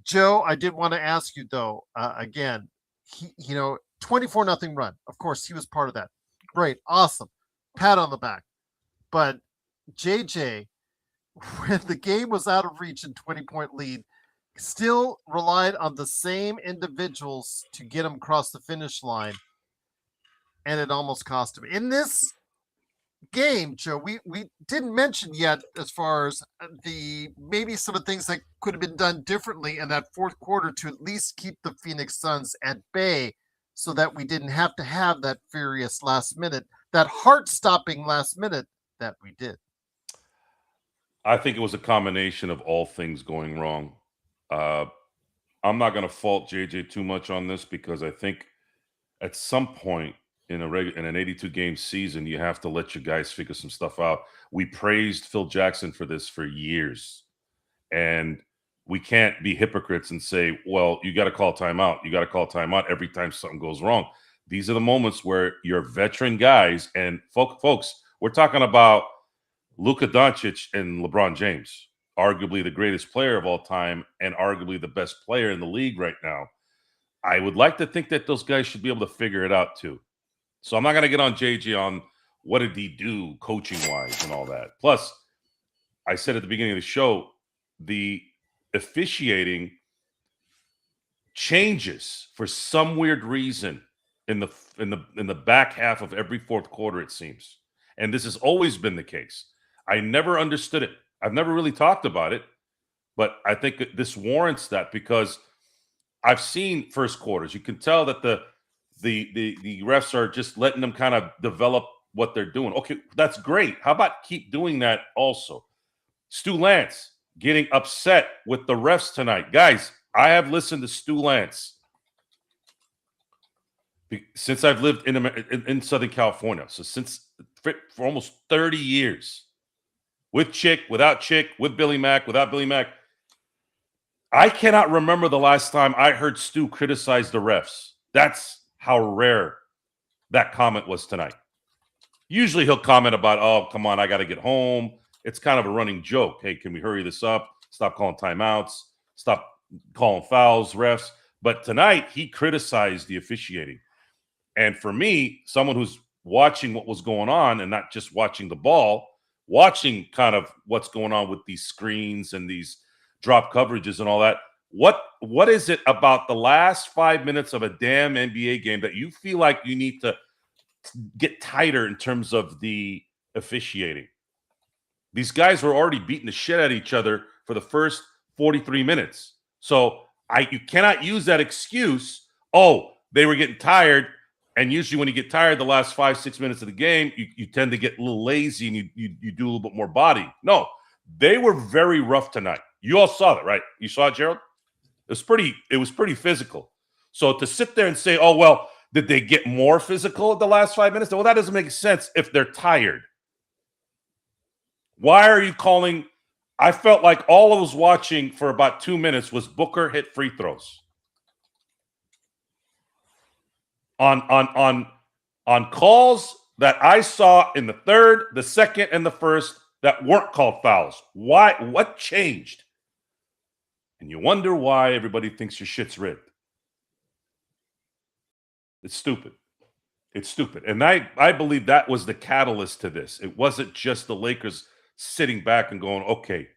Joe, I did want to ask you though, again, 24-0 run. Of course, he was part of that. Great, awesome, pat on the back. But JJ, when the game was out of reach and 20-point lead, still relied on the same individuals to get him across the finish line, and it almost cost him. In this game, Joe, we didn't mention yet as far as maybe some of the things that could have been done differently in that fourth quarter to at least keep the Phoenix Suns at bay, so that we didn't have to have that furious last minute, that heart-stopping last minute that we did. I think it was a combination of all things going wrong. I'm not going to fault JJ too much on this, because I think at some point in an 82 game season, you have to let your guys figure some stuff out. We praised Phil Jackson for this for years, and we can't be hypocrites and say, well, you got to call timeout. You got to call timeout every time something goes wrong. These are the moments where your veteran guys, and folks, we're talking about Luka Doncic and LeBron James, arguably the greatest player of all time and arguably the best player in the league right now. I would like to think that those guys should be able to figure it out too. So I'm not going to get on JJ on what did he do coaching-wise and all that. Plus, I said at the beginning of the show, the officiating changes for some weird reason in the back half of every fourth quarter, it seems. And this has always been the case. I never understood it. I've never really talked about it, but I think this warrants that, because I've seen first quarters. You can tell that the refs are just letting them kind of develop what they're doing. Okay, that's great. How about keep doing that also? Stu Lance getting upset with the refs tonight. Guys, I have listened to Stu Lance since I've lived in Southern California. So for almost 30 years. With Chick, without Chick, with Billy Mack, without Billy Mack. I cannot remember the last time I heard Stu criticize the refs. That's how rare that comment was tonight. Usually he'll comment about, oh, come on, I got to get home. It's kind of a running joke. Hey, can we hurry this up? Stop calling timeouts. Stop calling fouls, refs. But tonight he criticized the officiating. And for me, someone who's watching what was going on and not just watching the ball, watching kind of what's going on with these screens and these drop coverages and all that, what is it about the last 5 minutes of a damn NBA game that you feel like you need to get tighter in terms of the officiating? These guys were already beating the shit out of each other for the first 43 minutes. So you cannot use that excuse, oh, they were getting tired. And usually when you get tired the last 5-6 minutes of the game, you tend to get a little lazy and you do a little bit more body. No, they were very rough tonight. You all saw that, right? You saw it, Gerald? It was pretty physical. So to sit there and say, oh, well, did they get more physical at the last 5 minutes? Well, that doesn't make sense if they're tired. Why are you calling? I felt like all I was watching for about 2 minutes was Booker hit free throws. On calls that I saw in the third, the second, and the first that weren't called fouls. Why? What changed? And you wonder why everybody thinks your shit's rigged. It's stupid. It's stupid. And I believe that was the catalyst to this. It wasn't just the Lakers sitting back and going, okay,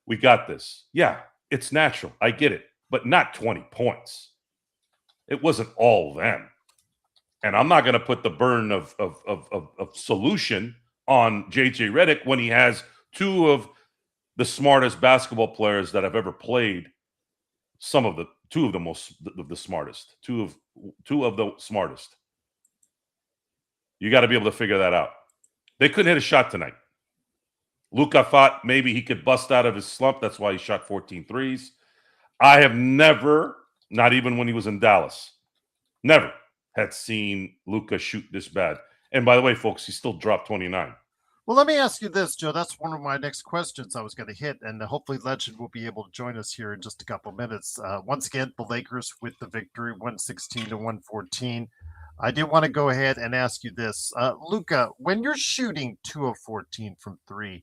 we got this. Yeah, it's natural. I get it. But not 20 points. It wasn't all them. And I'm not going to put the burden of solution on JJ Redick when he has two of the smartest basketball players that have ever played. Two of the smartest. Two of the smartest. You got to be able to figure that out. They couldn't hit a shot tonight. Luka thought maybe he could bust out of his slump. That's why he shot 14 threes. I have never, not even when he was in Dallas, never had seen Luka shoot this bad. And by the way, folks, he still dropped 29. Well, let me ask you this, Joe. That's one of my next questions I was going to hit, and hopefully Legend will be able to join us here in just a couple of minutes. Once again, the Lakers with the victory, 116-114. I did want to go ahead and ask you this. Luka, when you're shooting 2 of 14 from 3,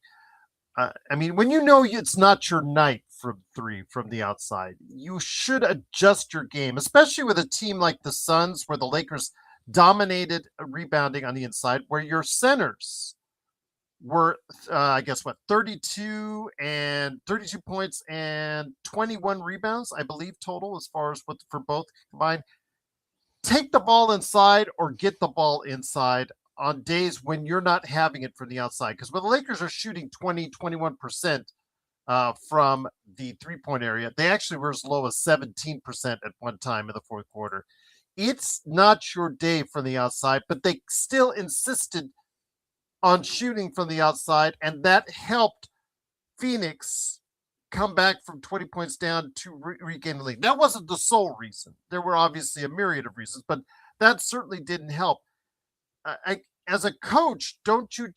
I mean, when you know it's not your night from 3 from the outside, you should adjust your game, especially with a team like the Suns, where the Lakers dominated rebounding on the inside, where your centers were, 32 points and 21 rebounds, I believe, total as far as what for both combined. Take the ball inside or get the ball inside on days when you're not having it from the outside. Because when the Lakers are shooting 21% from the three-point area, they actually were as low as 17% at one time in the fourth quarter. It's not your day from the outside, but they still insisted on shooting from the outside, and that helped Phoenix come back from 20 points down to regain the lead. That wasn't the sole reason. There were obviously a myriad of reasons, but that certainly didn't help. As a coach, don't you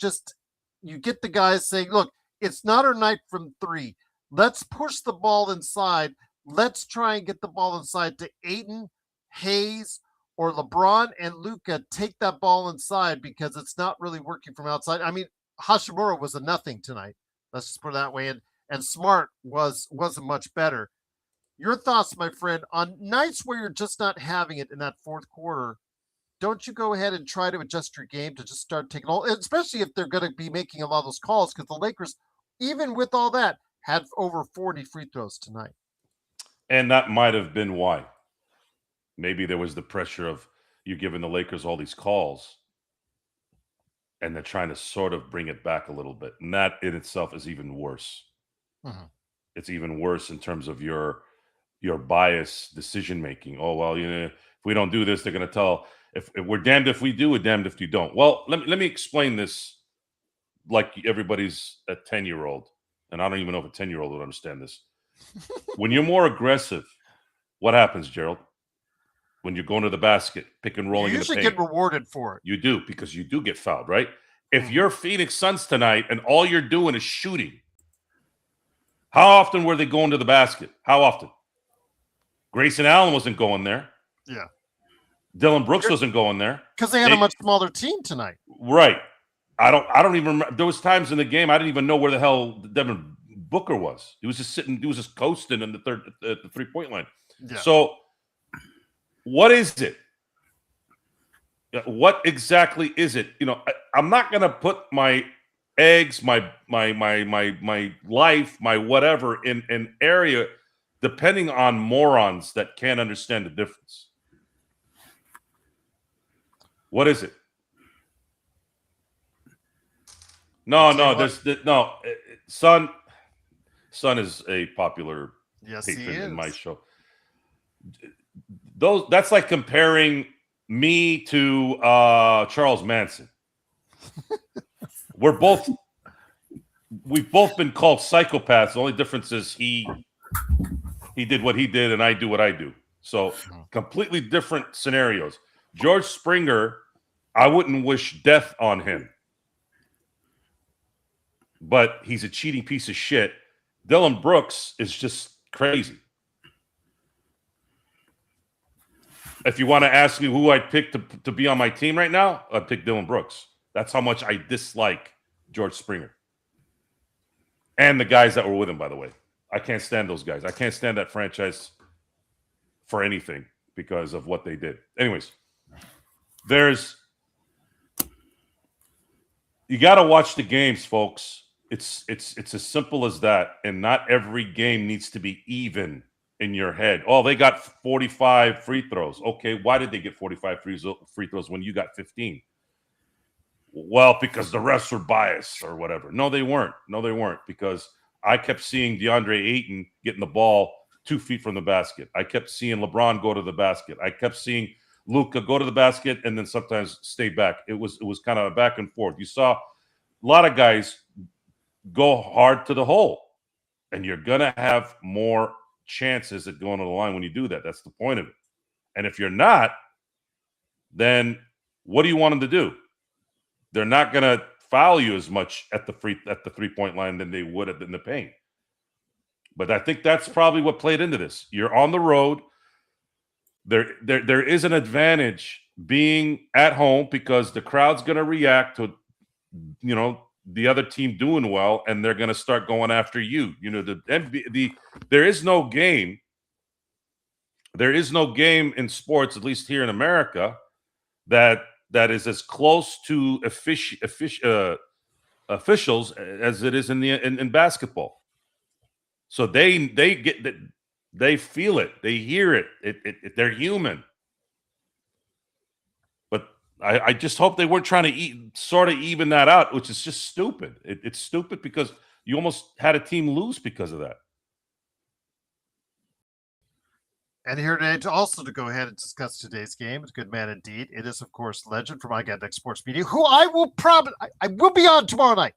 you get the guys saying, look, it's not our night from 3. Let's push the ball inside. Let's try and get the ball inside to Ayton, Hayes, or LeBron and Luka. Take that ball inside because it's not really working from outside. I mean, Hashimura was a nothing tonight. Let's just put it that way. And Smart wasn't much better. Your thoughts, my friend, on nights where you're just not having it in that fourth quarter, don't you go ahead and try to adjust your game to just start taking all, especially if they're going to be making a lot of those calls, because the Lakers, even with all that, had over 40 free throws tonight. And that might have been why. Maybe there was the pressure of you giving the Lakers all these calls, and they're trying to sort of bring it back a little bit. And that in itself is even worse. Mm-hmm. It's even worse in terms of your bias decision-making. Oh, well, if we don't do this, they're going to tell. If we're damned if we do, we're damned if you don't. Well, let me explain this like everybody's a 10-year-old. And I don't even know if a 10-year-old would understand this. When you're more aggressive, what happens, Gerald? When you're going to the basket, pick and rolling, you usually get rewarded for it. You do, because you do get fouled, right? If you're Phoenix Suns tonight and all you're doing is shooting, How often were they going to the basket? How often? Grayson Allen wasn't going there. Yeah. Dylan Brooks wasn't going there. Because they had a much smaller team tonight. Right. I don't even remember. There was times in the game I didn't even know where the hell Devin Booker was. He was just sitting, he was just coasting in the 3-point line. Yeah. So what is it? What exactly is it? I'm not gonna put my eggs, my life, my whatever in an area depending on morons that can't understand the difference. What is it? No, Son is a popular patron in my show. That's like comparing me to Charles Manson. We've both been called psychopaths. The only difference is he did what he did and I do what I do. So completely different scenarios. George Springer, I wouldn't wish death on him. But he's a cheating piece of shit. Dylan Brooks is just crazy. If you want to ask me who I'd pick to be on my team right now, I'd pick Dylan Brooks. That's how much I dislike George Springer. And the guys that were with him, by the way. I can't stand those guys. I can't stand that franchise for anything because of what they did. Anyways, you got to watch the games, folks. It's as simple as that. And not every game needs to be even in your head. Oh, they got 45 free throws. Okay, why did they get 45 free throws when you got 15? Well, because the refs were biased or whatever. No, they weren't. Because I kept seeing DeAndre Ayton getting the ball 2 feet from the basket. I kept seeing LeBron go to the basket. I kept seeing Luka go to the basket and then sometimes stay back. It was kind of a back and forth. You saw a lot of guys go hard to the hole, and you're gonna have more chances at going to the line when you do that. That's the point of it. And if you're not, then what do you want them to do? They're not gonna foul you as much at the 3-point line than they would in the paint. But I think that's probably what played into this. You're on the road. There is an advantage being at home because the crowd's going to react to, the other team doing well, and they're going to start going after you. There is no game. There is no game in sports, at least here in America, that is as close to officials as it is in basketball. So they get that. They feel it. They hear it. They're human. But I just hope they weren't trying to sort of even that out, which is just stupid. It's stupid because you almost had a team lose because of that. And here today to go ahead and discuss today's game. It's a good man indeed. It is, of course, Legend from iGotNext Sports Media, who I will be on tomorrow night.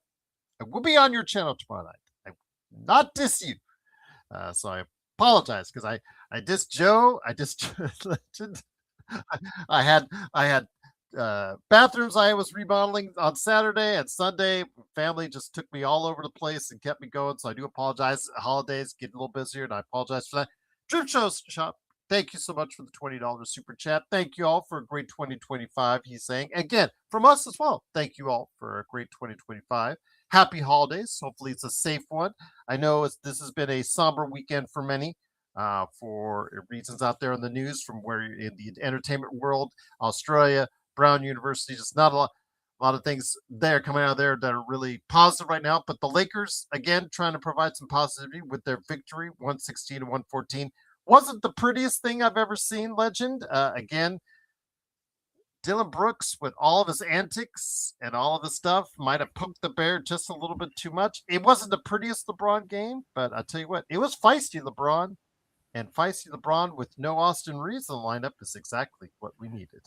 I will be on your channel tomorrow night. I will not diss you. So I apologize because I dissed Joe. I dissed Legend. I had bathrooms I was remodeling on Saturday and Sunday. Family just took me all over the place and kept me going. So I do apologize. Holidays get a little busier, and I apologize for that. Drew Shows Shop, thank you so much for the $20 super chat. Thank you all for a great 2025. He's saying again from us as well. Thank you all for a great 2025. Happy holidays. Hopefully it's a safe one. I know this has been a somber weekend for many. For reasons out there in the news from where you're in the entertainment world, Australia, Brown University, just not a lot of things there coming out of there that are really positive right now. But the Lakers, again, trying to provide some positivity with their victory, 116 to 114. Wasn't the prettiest thing I've ever seen, Legend. Again, Dylan Brooks, with all of his antics and all of his stuff, might have poked the bear just a little bit too much. It wasn't the prettiest LeBron game, but I'll tell you what, it was feisty LeBron. And feisty LeBron with no Austin Reaves in the lineup is exactly what we needed.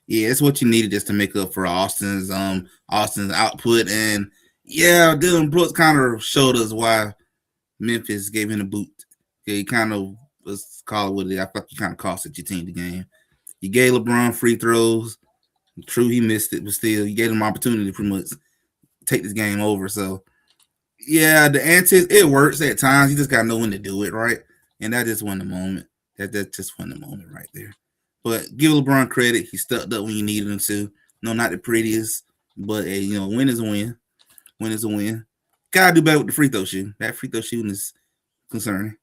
Yeah, it's what you needed just to make up for Austin's output. And yeah, Dylan Brooks kind of showed us why Memphis gave him a boot. He kind of was called with it. I thought you kind of costed your team the game. You gave LeBron free throws. True, he missed it, but still, you gave him an opportunity to pretty much take this game over. So Yeah, the antics, it works at times. You just gotta know when to do it, right? And that just won the moment. That just won the moment right there. But give LeBron credit. He stepped up when you needed him to. No, not the prettiest, but win is a win. Win is a win. Gotta do better with the free throw shooting. That free throw shooting is concerning,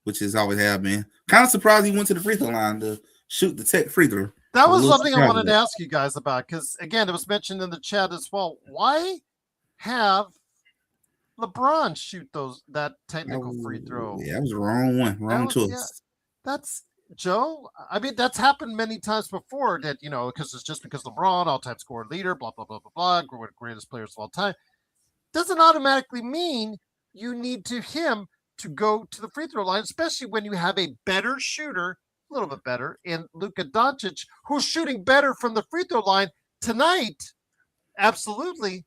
which is always have been. Kind of surprised he went to the free throw line to shoot the tech free throw. That was something I wanted to ask you guys about because, again, it was mentioned in the chat as well. Why have LeBron shoot that technical free throw? Yeah, that was the wrong one. Wrong choice. Yeah, that's Joe. I mean, that's happened many times before that, because it's just because LeBron, all-time scorer leader, blah, blah, blah, blah, blah, greatest players of all time. Doesn't automatically mean you need him to go to the free throw line, especially when you have a better shooter, a little bit better, in Luka Doncic, who's shooting better from the free throw line tonight. Absolutely.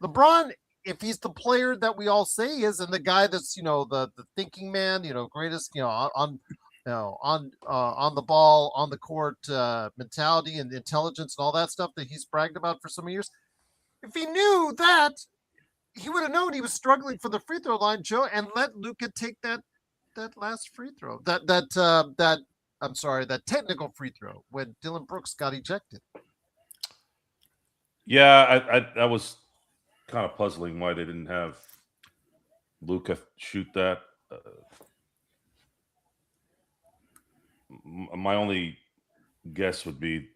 LeBron, if he's the player that we all say he is, and the guy that's, the thinking man, greatest, on the ball, on the court mentality and intelligence and all that stuff that he's bragged about for so many years. If he knew that, he would have known he was struggling for the free throw line, Joe, and let Luka take that last free throw. That technical free throw when Dylan Brooks got ejected. Yeah, I was kind of puzzling why they didn't have Luka shoot that. My only guess would be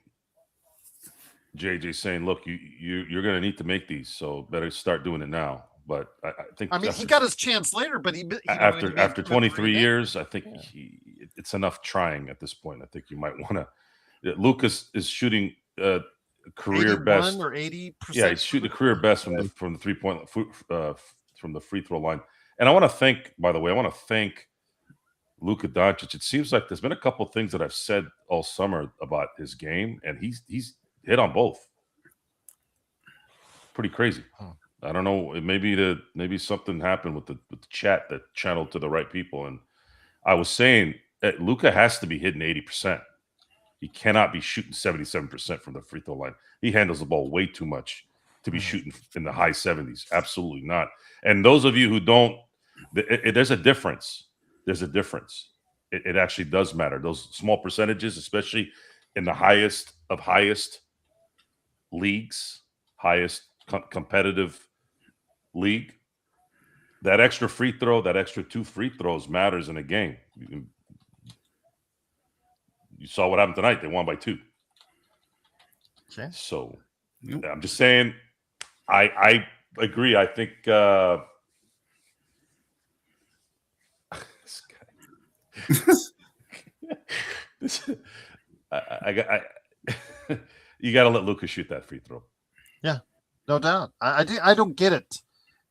JJ saying, "Look, you're going to need to make these, so better start doing it now." But I think he got his chance later, but he after 23 years, I think it's enough trying at this point. I think you might want to. Lucas is shooting career best or 80%. Yeah, he's shooting the career best from the 3-point from the free throw line. And I want to thank Luka Doncic. It seems like there's been a couple of things that I've said all summer about his game, and he's hit on both. Pretty crazy. Huh. I don't know. Maybe something happened with the chat that channeled to the right people. And I was saying that Luka has to be hitting 80%. He cannot be shooting 77% from the free throw line. He handles the ball way too much to be shooting in the high 70s. Absolutely not. And those of you who don't, there's a difference. There's a difference. It actually does matter. Those small percentages, especially in the highest of highest leagues, highest competitive league, that extra free throw, that extra 2 free throws matters in a game. You saw what happened tonight. They won by 2. Okay. So I'm just saying, I agree. I think you got to let Luka shoot that free throw. Yeah, no doubt. I don't get it.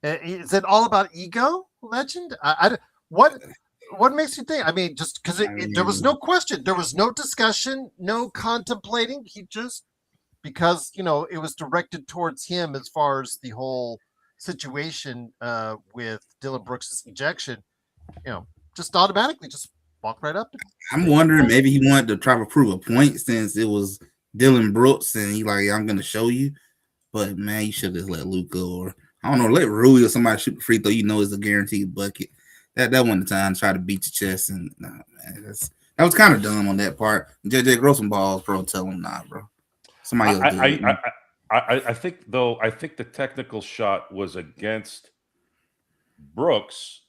Is it all about ego, Legend? What makes you think? I mean, just because there was no question, there was no discussion, no contemplating. He just, because it was directed towards him as far as the whole situation with Dylan Brooks' ejection. Just automatically just walk right up. I'm wondering, maybe he wanted to try to prove a point since it was Dylan Brooks, and he like, I'm gonna show you. But man, you should just let Luka, or I don't know, let Rui or somebody shoot the free throw. It's a guaranteed bucket. That one time try to beat your chest, and nah, man, that was kind of dumb on that part. JJ, grow some balls, bro. Tell him, nah, bro. Somebody else do it. I think the technical shot was against Brooks,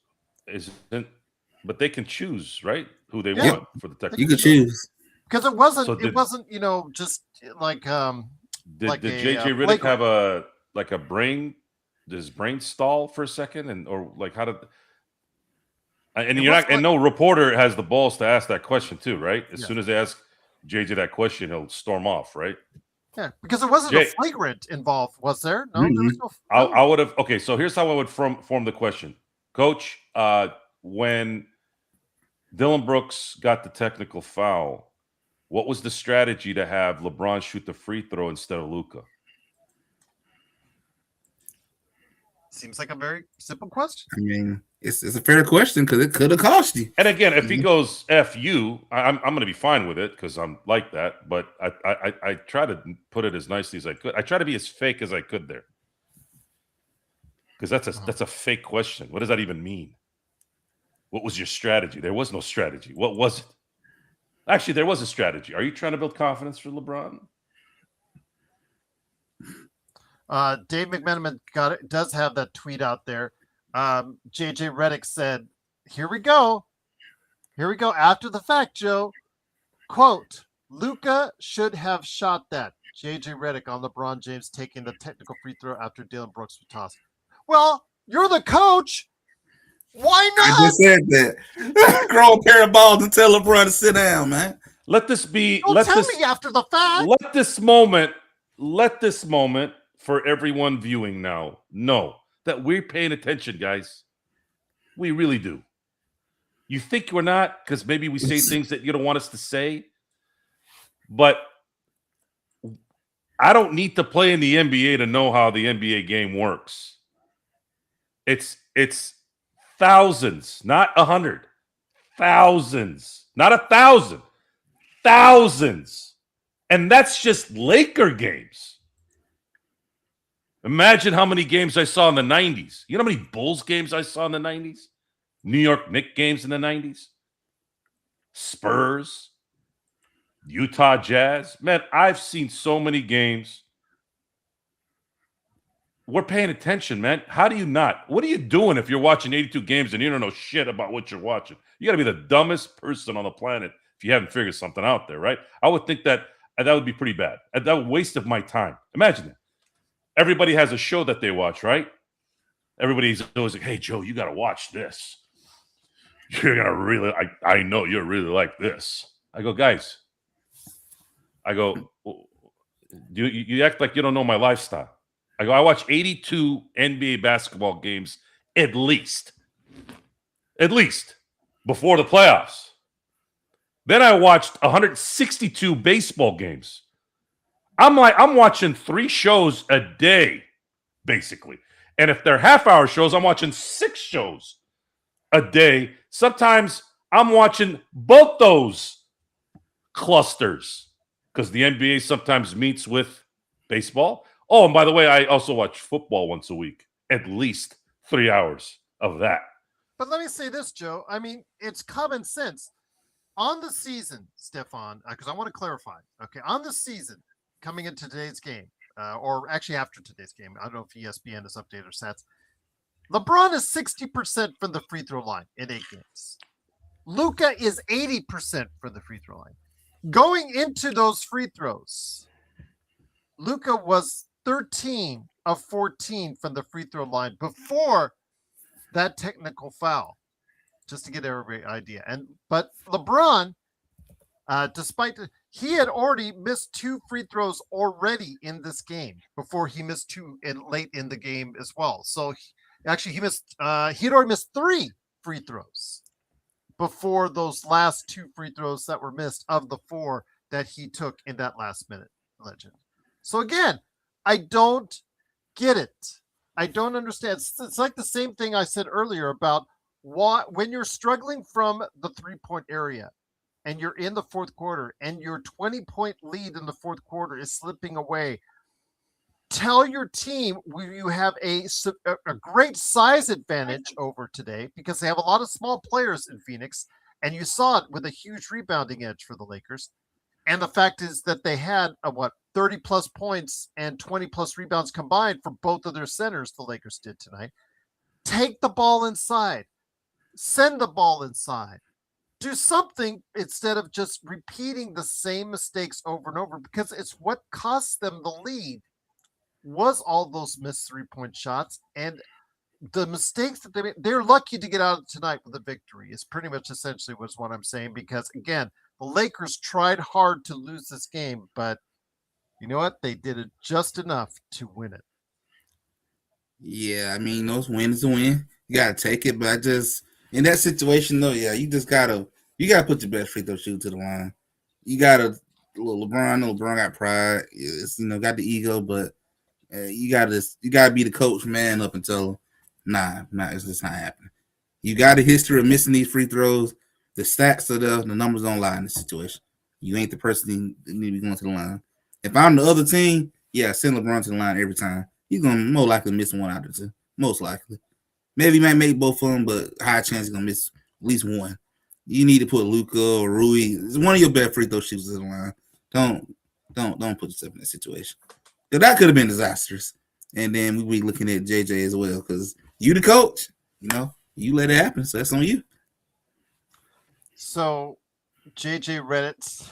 but they can choose, right? Who they want for the technical. You can choose because it wasn't. It wasn't. Just like Did JJ Redick have a brain? Does his brain stall for a second, or like how did? And no reporter has the balls to ask that question too, right? As soon as they ask JJ that question, he'll storm off, right? Yeah, because there wasn't a flagrant involved, was there? No, there was no. I would have. Okay, so here's how I would form the question, Coach. When Dylan Brooks got the technical foul, what was the strategy to have LeBron shoot the free throw instead of Luka? Seems like a very simple question. I mean, it's a fair question because it could have cost you. And again, if he goes F you, I'm going to be fine with it because I'm like that. But I try to put it as nicely as I could. I try to be as fake as I could there. Because that's a fake question. What does that even mean? What was your strategy? There was no strategy. What was it? Actually, there was a strategy. Are you trying to build confidence for LeBron? Dave McMenamin does have that tweet out there. JJ Redick said, here we go. Here we go. After the fact, Joe. Quote, Luka should have shot that. JJ Redick on LeBron James taking the technical free throw after Dylan Brooks was tossed. Well, you're the coach. Why not? I just said that. Grow a pair of balls and tell LeBron to sit down, man. Let this be. Don't tell me after the fact. Let this moment for everyone viewing now know that we're paying attention, guys. We really do. You think we're not because maybe we say things that you don't want us to say, but I don't need to play in the NBA to know how the NBA game works. It's thousands, not 100. Thousands, not 1,000. Thousands. And that's just Laker games. Imagine how many games I saw in the 90s. You know how many Bulls games I saw in the 90s? New York Knicks games in the 90s? Spurs? Utah Jazz? Man, I've seen so many games. We're paying attention, man. How do you not? What are you doing if you're watching 82 games and you don't know shit about what you're watching? You got to be the dumbest person on the planet if you haven't figured something out there, right? I would think that would be pretty bad. That would waste of my time. Imagine it. Everybody has a show that they watch, right? Everybody's always like, hey, Joe, you got to watch this. You're going to really, I know you're really like this. I go, guys, you act like you don't know my lifestyle. I go, I watch 82 NBA basketball games at least before the playoffs. Then I watched 162 baseball games. I'm watching 3 shows a day, basically. And if they're half-hour shows, I'm watching 6 shows a day. Sometimes I'm watching both those clusters because the NBA sometimes meets with baseball. Oh, and by the way, I also watch football once a week, at least 3 hours of that. But let me say this, Joe. I mean, it's common sense. On the season, Stefan, because I want to clarify. Okay, on the season, coming into today's game, or actually after today's game, I don't know if ESPN has updated their stats. LeBron is 60% from the free throw line in 8 games. Luka is 80% from the free throw line. Going into those free throws, Luka was 13 of 14 from the free throw line before that technical foul, just to get every idea. But LeBron, he had already missed 2 free throws already in this game before he missed 2 late in the game as well. So he missed. He'd already missed 3 free throws before those last 2 free throws that were missed of the 4 that he took in that last minute. Legend. So again, I don't get it. I don't understand. It's like the same thing I said earlier about when you're struggling from the 3-point area and you're in the fourth quarter and your 20-point lead in the fourth quarter is slipping away. Tell your team you have a great size advantage over today because they have a lot of small players in Phoenix, and you saw it with a huge rebounding edge for the Lakers. And the fact is that they had 30 plus points and 20 plus rebounds combined for both of their centers. The Lakers did tonight. Take the ball inside, send the ball inside, do something instead of just repeating the same mistakes over and over, because it's what cost them the lead was all those missed 3-point shots and the mistakes that they made. They're lucky to get out of tonight with a victory is pretty much essentially was what I'm saying, because again, the Lakers tried hard to lose this game, but you know what? They did it just enough to win it. Yeah, I mean, those wins a win. You gotta take it, but I just in that situation though, yeah, you gotta put your best free throw shooter to the line. You gotta LeBron got pride. It's got the ego, but you gotta be the coach, man, up until it's just not happening. You got a history of missing these free throws. The stats are there, the numbers don't lie in this situation. You ain't the person that need to be going to the line. If I'm the other team, yeah, send LeBron to the line every time. He's gonna more likely miss 1 out of 2. most likely. Maybe he might make both of them, but high chance he's gonna miss at least one. You need to put Luka or Rui. It's one of your best free throw shooters in the line. Don't put yourself in that situation. That could have been disastrous. And then we'd be looking at JJ as well, because you the coach, you let it happen. So that's on you. So JJ Reddit's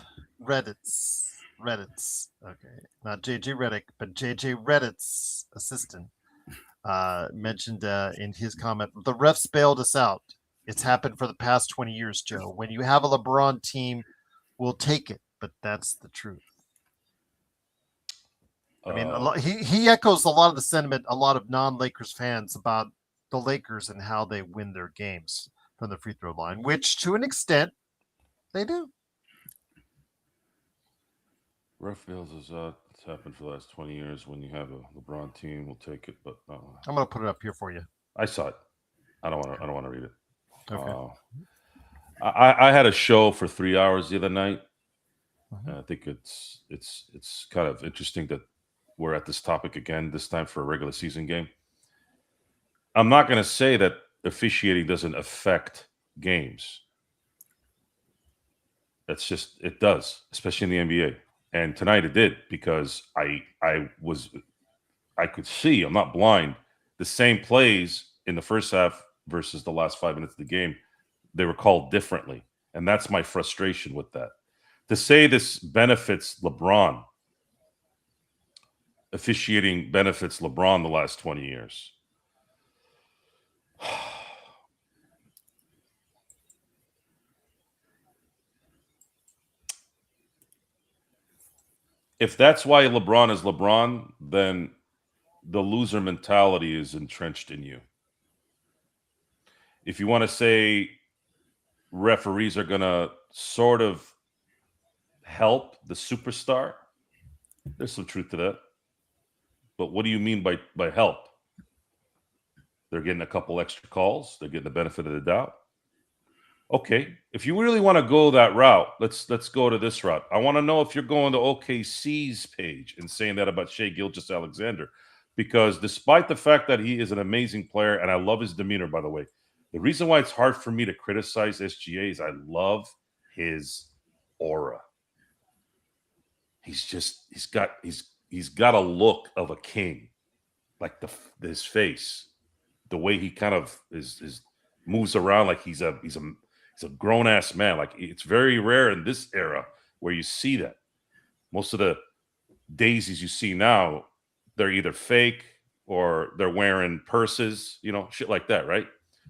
okay, not JJ Reddick, but JJ Reddit's assistant mentioned in his comment, the refs bailed us out. It's happened for the past 20 years, Joe. When you have a LeBron team, we'll take it, but that's the truth. I mean, he echoes a lot of the sentiment a lot of non-Lakers fans about the Lakers and how they win their games from the free throw line, which to an extent they do. Ref bails is it's happened for the last 20 years. When you have a LeBron team, we'll take it. But I'm going to put it up here for you. I saw it. I don't want to read it. Okay. I had a show for 3 hours the other night. Uh-huh. I think it's kind of interesting that we're at this topic again, this time for a regular season game. I'm not going to say that officiating doesn't affect games. That's just, it does, especially in the NBA. And tonight it did, because I could see, I'm not blind, the same plays in the first half versus the last 5 minutes of the game, they were called differently. And that's my frustration with that. To say this benefits LeBron, officiating benefits LeBron the last 20 years. If that's why LeBron is LeBron, then the loser mentality is entrenched in you. If you want to say referees are going to sort of help the superstar, there's some truth to that. But what do you mean by help? They're getting a couple extra calls. They're getting the benefit of the doubt. Okay, if you really want to go that route, let's go to this route. I want to know if you're going to OKC's page and saying that about Shai Gilgeous-Alexander, because despite the fact that he is an amazing player, and I love his demeanor, by the way, the reason why it's hard for me to criticize SGA is I love his aura. He's got a look of a king, like his face, the way he kind of is moves around like he's a grown ass man. Like, it's very rare in this era where you see that. Most of the daisies you see now, they're either fake or they're wearing purses, shit like that, right?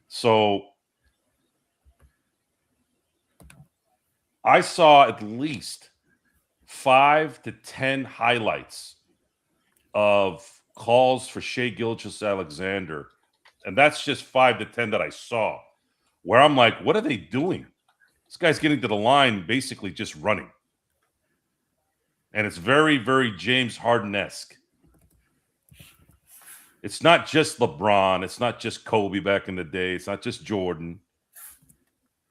So I saw at least 5 to 10 highlights of calls for Shai Gilgeous-Alexander, and that's just 5 to 10 that I saw, where I'm like, what are they doing? This guy's getting to the line basically just running. And it's very, very James Harden-esque. It's not just LeBron. It's not just Kobe back in the day. It's not just Jordan.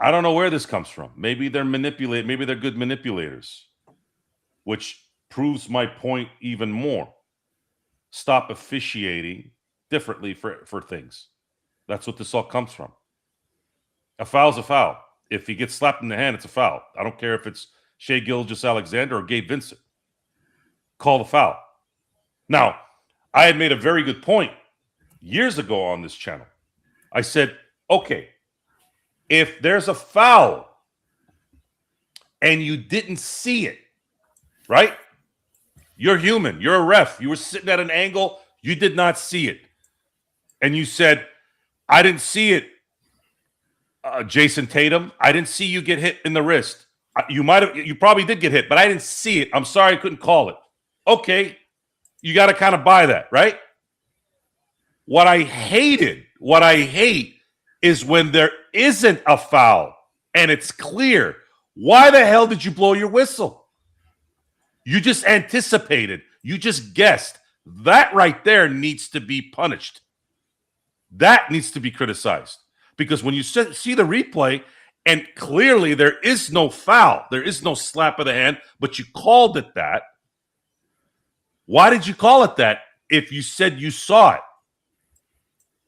I don't know where this comes from. Maybe they're maybe they're good manipulators, which proves my point even more. Stop officiating differently for things. That's what this all comes from. A foul's a foul. If he gets slapped in the hand, it's a foul. I don't care if it's Shai Gilgeous-Alexander or Gabe Vincent. Call the foul. Now, I had made a very good point years ago on this channel. I said, okay, if there's a foul and you didn't see it, right? You're human. You're a ref. You were sitting at an angle. You did not see it. And you said, I didn't see it, Jason Tatum. I didn't see you get hit in the wrist. You probably did get hit, but I didn't see it. I'm sorry I couldn't call it. Okay. You got to kind of buy that, right? What I hate is when there isn't a foul and it's clear. Why the hell did you blow your whistle? You just anticipated. You just guessed. That right there needs to be punished. That needs to be criticized. Because when you see the replay and clearly there is no foul, there is no slap of the hand, but you called it that. Why did you call it that if you said you saw it?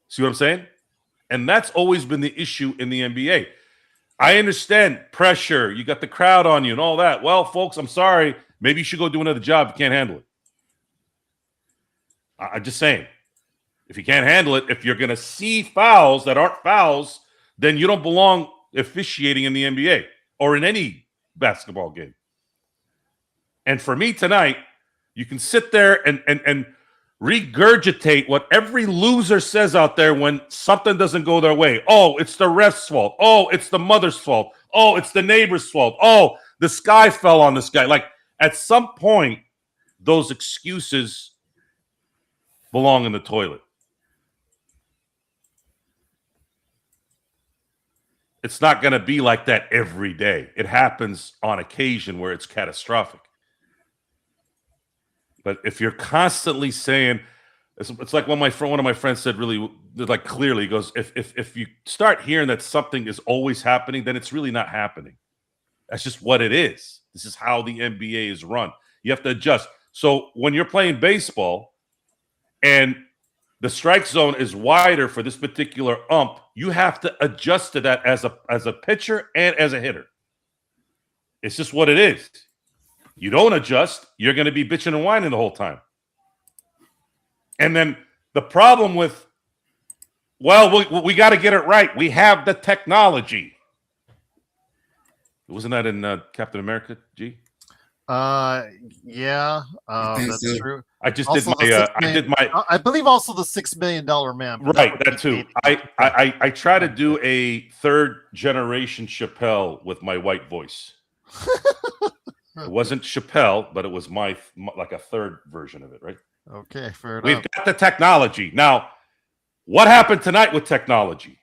See what I'm saying? And that's always been the issue in the NBA. I understand pressure. You got the crowd on you and all that. Well, folks, I'm sorry. Maybe you should go do another job if you can't handle it. I'm just saying. If you can't handle it, if you're going to see fouls that aren't fouls, then you don't belong officiating in the NBA or in any basketball game. And for me tonight, you can sit there and regurgitate what every loser says out there when something doesn't go their way. Oh, it's the ref's fault. Oh, it's the mother's fault. Oh, it's the neighbor's fault. Oh, the sky fell on this guy. Like, at some point, those excuses belong in the toilet. It's not going to be like that every day. It happens on occasion where it's catastrophic. But if you're constantly saying, it's like when one of my friends said really, like, clearly, he goes, if you start hearing that something is always happening, then it's really not happening. That's just what it is. This is how the NBA is run. You have to adjust. So when you're playing baseball and the strike zone is wider for this particular ump, you have to adjust to that as a pitcher and as a hitter. It's just what it is. You don't adjust, you're going to be bitching and whining the whole time. And then the problem with, well, we got to get it right. We have the technology. Wasn't that in Captain America, G? Yeah, that's so. true. I just Also did my. I believe also the $6 million man. Right, that too. I try to do a third generation Chappelle with my white voice. It wasn't Chappelle, but it was my like a third version of it, right? Okay, fair enough. We've got the technology. Now, what happened tonight with technology?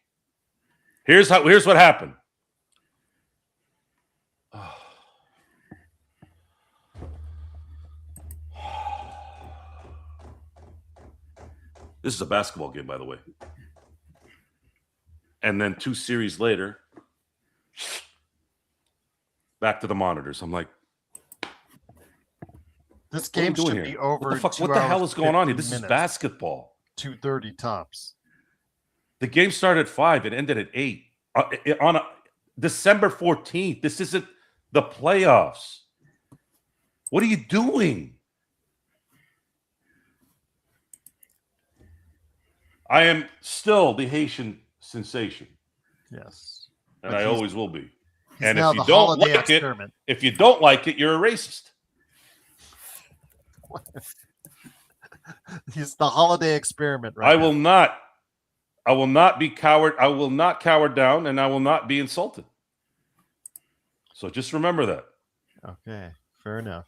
Here's what happened. This is a basketball game, by the way. And then 2 series later, back to the monitors. I'm like, this game should here? be over. What the hell is going on here? This is basketball. 2:30 tops. The game started at 5. It ended at 8. On December 14th. This isn't the playoffs. What are you doing? I am still the Haitian sensation. Yes. And I always will be. And if you don't like it, you're a racist. He's the holiday experiment, right? I will not be coward. I will not cower down, and I will not be insulted. So just remember that. Okay, fair enough.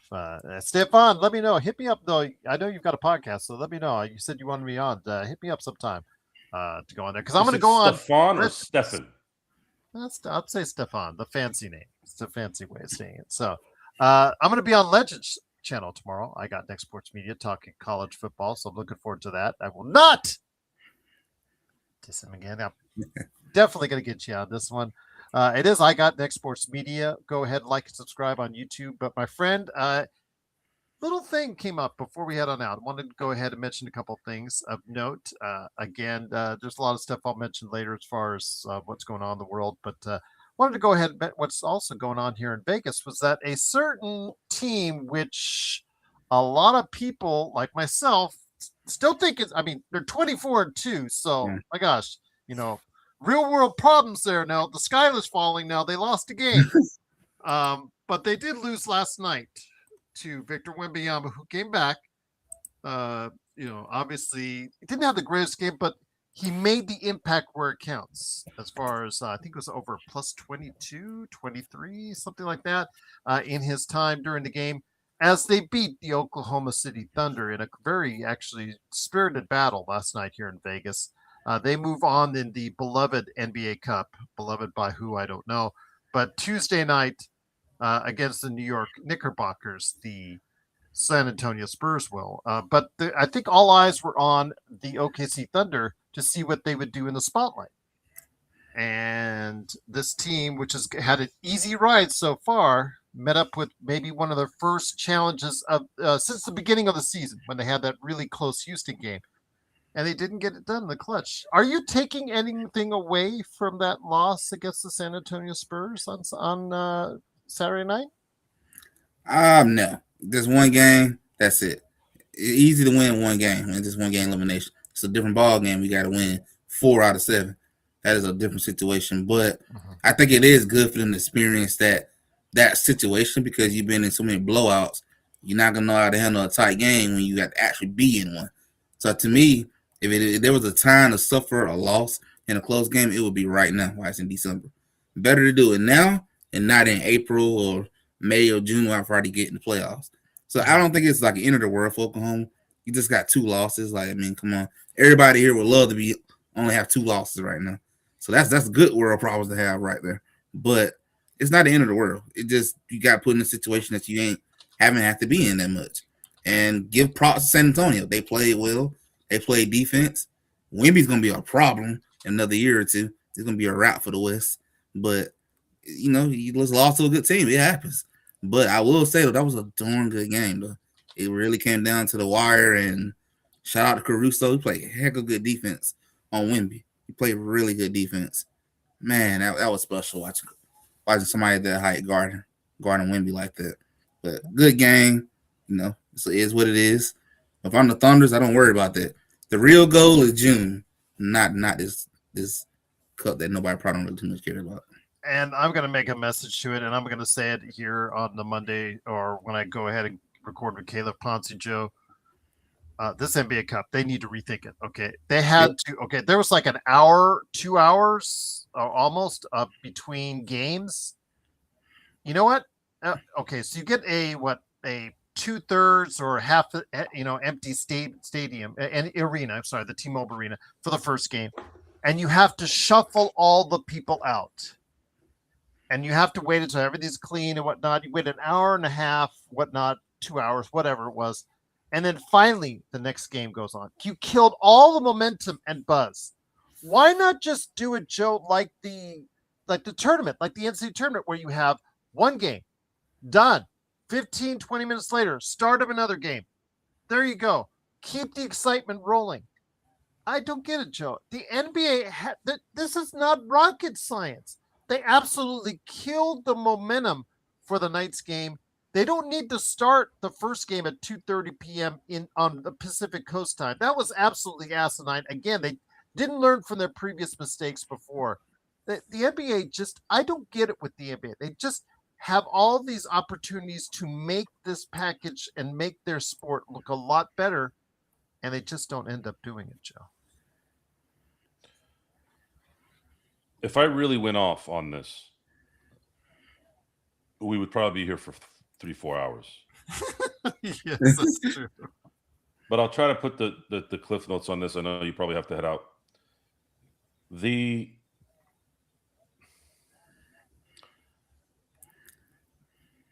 Stefan, let me know. Hit me up, though. I know you've got a podcast, so let me know. You said you wanted me on. Hit me up sometime to go on there, because I'm going to go on. Stefan or Stefan? I'd say Stefan, the fancy name. It's a fancy way of saying it. So I'm going to be on Legends channel tomorrow. I got Next Sports Media talking college football, so I'm looking forward to that. I will not diss him again. I'm definitely going to get you on this one. It is I got Next Sports Media. Go ahead, like and subscribe on YouTube. But my friend, little thing came up before we head on out. I wanted to go ahead and mention a couple of things of note. Again, there's a lot of stuff I'll mention later as far as what's going on in the world, but wanted to go ahead and bet what's also going on here in Vegas was that a certain team, which a lot of people like myself still think is, I mean, they're 24-2. So my gosh, real world problems there. Now the sky is falling. Now they lost a game, but they did lose last night to Victor Wembanyama, who came back. Obviously he didn't have the greatest game, but he made the impact where it counts, as far as I think it was over plus 22, 23, something like that, in his time during the game, as they beat the Oklahoma City Thunder in a very actually spirited battle last night here in Vegas. They move on in the beloved NBA Cup, beloved by who, I don't know. But Tuesday night against the New York Knickerbockers, the San Antonio Spurs will. But I think all eyes were on the OKC Thunder to see what they would do in the spotlight. And this team, which has had an easy ride so far, met up with maybe one of their first challenges of since the beginning of the season, when they had that really close Houston game. and they didn't get it done in the clutch. Are you taking anything away from that loss against the San Antonio Spurs on Saturday night? No. Just one game. That's it. Easy to win one game and just one game elimination. It's a different ball game. We got to win 4 out of 7. That is a different situation. But I think it is good for them to experience that situation because you've been in so many blowouts. You're not gonna know how to handle a tight game when you got to actually be in one. So to me, if there was a time to suffer a loss in a close game, it would be right now. Why it's in December. Better to do it now and not in April or May or June after already get in the playoffs. So I don't think it's like an end of the world for Oklahoma. You just got 2 losses. Like, I mean, come on. Everybody here would love to only have 2 losses right now. So that's good world problems to have right there. But it's not the end of the world. It just you got put in a situation that you haven't had to be in that much. And give props to San Antonio. They played well. They played defense. Wemby's gonna be a problem in another year or two. It's gonna be a wrap for the West. But you just lost to a good team. It happens. But I will say that was a darn good game, though. It really came down to the wire. And shout out to Caruso. He played heck of good defense on Wemby. He played really good defense. Man, that was special watching somebody that height guarding Wemby like that. But good game. It is what it is. If I'm the Thunders, I don't worry about that. The real goal is June, not this cup that nobody probably don't really too much care about. And I'm going to make a message to it, and I'm going to say it here on the Monday or when I go ahead and record with Caleb Ponce, Joe. This NBA Cup, they need to rethink it. Okay, they had to. Okay, there was like an hour, 2 hours, almost between games. You know what? Okay, so you get a 2/3 or half, empty stadium and arena. I'm sorry, the T-Mobile Arena for the first game, and you have to shuffle all the people out, and you have to wait until everything's clean and whatnot. You wait an hour and a half, whatnot, 2 hours, whatever it was. And then finally, the next game goes on. You killed all the momentum and buzz. Why not just do it, Joe, like the tournament, like the NCAA tournament, where you have one game, done. 15, 20 minutes later, start of another game. There you go. Keep the excitement rolling. I don't get it, Joe. The NBA, this is not rocket science. They absolutely killed the momentum for the night's game. They don't need to start the first game at 2:30 p.m. on the Pacific Coast time. That was absolutely asinine. Again, they didn't learn from their previous mistakes before. The NBA I don't get it with the NBA. They just have all these opportunities to make this package and make their sport look a lot better, and they just don't end up doing it, Joe. If I really went off on this, we would probably be here for 3-4 hours. Yes, that's true. But I'll try to put the cliff notes on this. I know you probably have to head out.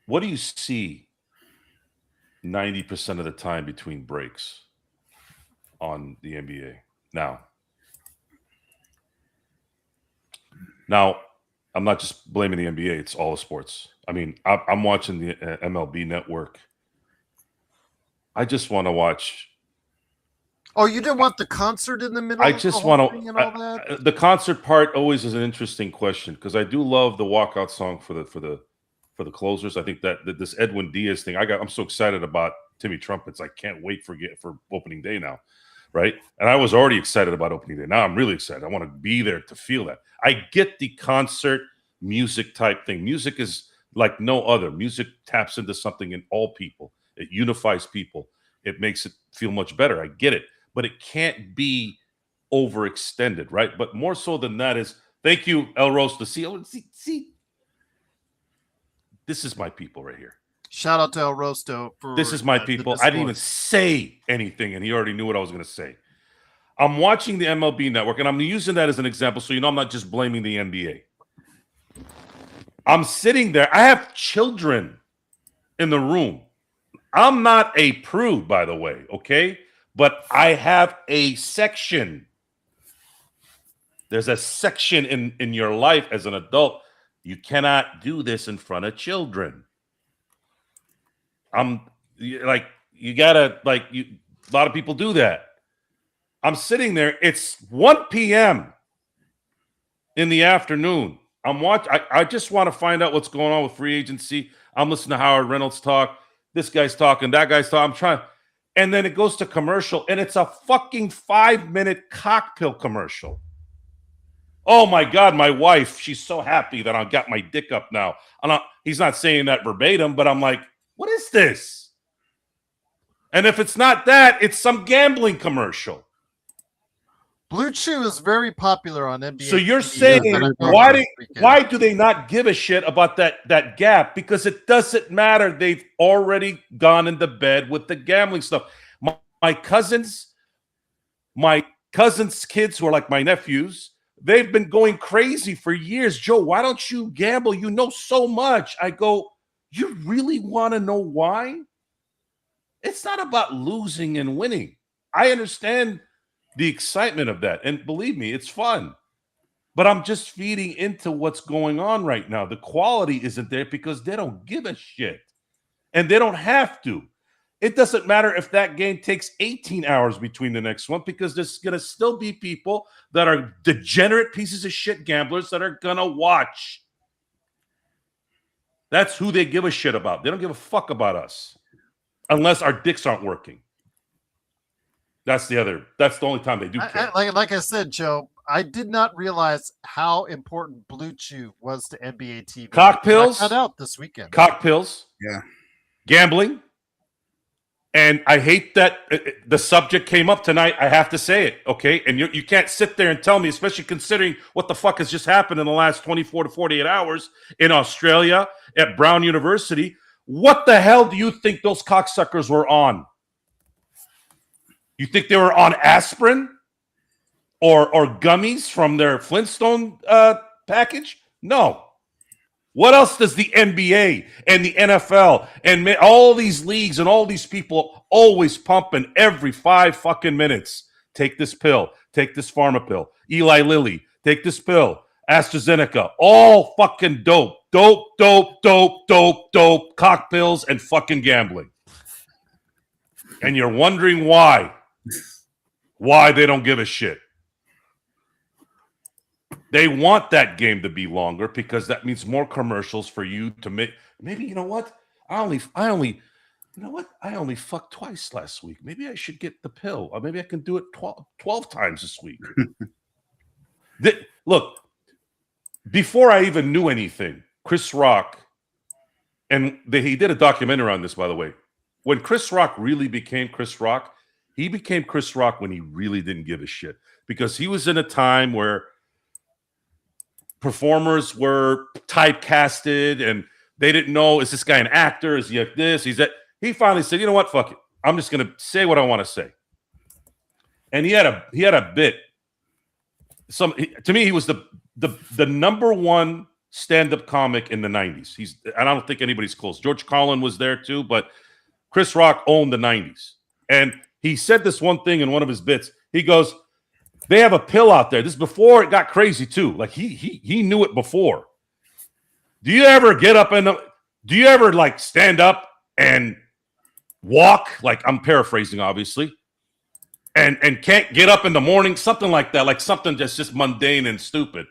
What do you see 90% of the time between breaks on the NBA? Now, I'm not just blaming the NBA. It's all the sports. I mean, I'm watching the MLB network. I just want to watch. Oh, you didn't want the concert in the middle? I just want to. The concert part always is an interesting question because I do love the walkout song for the closers. I think that this Edwin Diaz thing. I'm so excited about Timmy Trumpets. I can't wait for opening day now, right? And I was already excited about opening day. Now I'm really excited. I want to be there to feel that. I get the concert music type thing. Music is like no other. Music taps into something in all people. It unifies people. It makes it feel much better. I get it. But it can't be overextended, right? But more so than that is, thank you, El Rosto. See, this is my people right here. Shout out to El Rosto. This is my people. I didn't even say anything, and he already knew what I was going to say. I'm watching the MLB network, and I'm using that as an example so I'm not just blaming the NBA. I'm sitting there. I have children in the room. I'm not a prude, by the way, okay? But I have a section. There's a section in your life as an adult. You cannot do this in front of children. A lot of people do that. I'm sitting there. It's 1 p.m. in the afternoon. I just want to find out what's going on with free agency. I'm listening to Howard Reynolds talk. This guy's talking. That guy's talking. I'm trying. And then it goes to commercial, and it's a fucking 5-minute cocktail commercial. Oh, my God, my wife, she's so happy that I got my dick up now. He's not saying that verbatim, but I'm like, what is this? And if it's not that, it's some gambling commercial. Blue Chew is very popular on NBA. So you're saying why do they not give a shit about that gap? Because it doesn't matter. They've already gone into bed with the gambling stuff. My cousins' kids who are like my nephews, they've been going crazy for years. Joe, why don't you gamble? You know so much. I go, you really want to know why? It's not about losing and winning. I understand the excitement of that. And believe me, it's fun. But I'm just feeding into what's going on right now. The quality isn't there because they don't give a shit. And they don't have to. It doesn't matter if that game takes 18 hours between the next one because there's going to still be people that are degenerate pieces of shit gamblers that are going to watch. That's who they give a shit about. They don't give a fuck about us unless our dicks aren't working. That's the only time they do care. Like I said, Joe, I did not realize how important Blue Chew was to NBA TV. Cocktails. I found out this weekend. Cocktails. Yeah. Gambling. And I hate that the subject came up tonight. I have to say it, okay? And you can't sit there and tell me, especially considering what the fuck has just happened in the last 24 to 48 hours in Australia at Brown University. What the hell do you think those cocksuckers were on? You think they were on aspirin or gummies from their Flintstone package? No. What else does the NBA and the NFL and all these leagues and all these people always pumping every 5 fucking minutes? Take this pill. Take this pharma pill. Eli Lilly. Take this pill. AstraZeneca. All fucking dope. Dope. Cock pills and fucking gambling. And you're wondering why they don't give a shit. They want that game to be longer because that means more commercials for you to make. Maybe, you know what? I only fucked twice last week. Maybe I should get the pill. Or maybe I can do it 12 times this week. Look, before I even knew anything, Chris Rock, and he did a documentary on this, by the way. When Chris Rock really became Chris Rock, he became Chris Rock when he really didn't give a shit. Because he was in a time where performers were typecasted and they didn't know, is this guy an actor? Is he like this? He's that. He finally said, you know what? Fuck it. I'm just going to say what I want to say. And he had a bit. To me, he was the number one stand-up comic in the 90s. And I don't think anybody's close. George Carlin was there too, but Chris Rock owned the 90s. And he said this one thing in one of his bits. He goes, they have a pill out there. This is before it got crazy too. Like he knew it before. Do you ever get up do you ever like stand up and walk? Like, I'm paraphrasing, obviously. And can't get up in the morning, something like that, like something just mundane and stupid.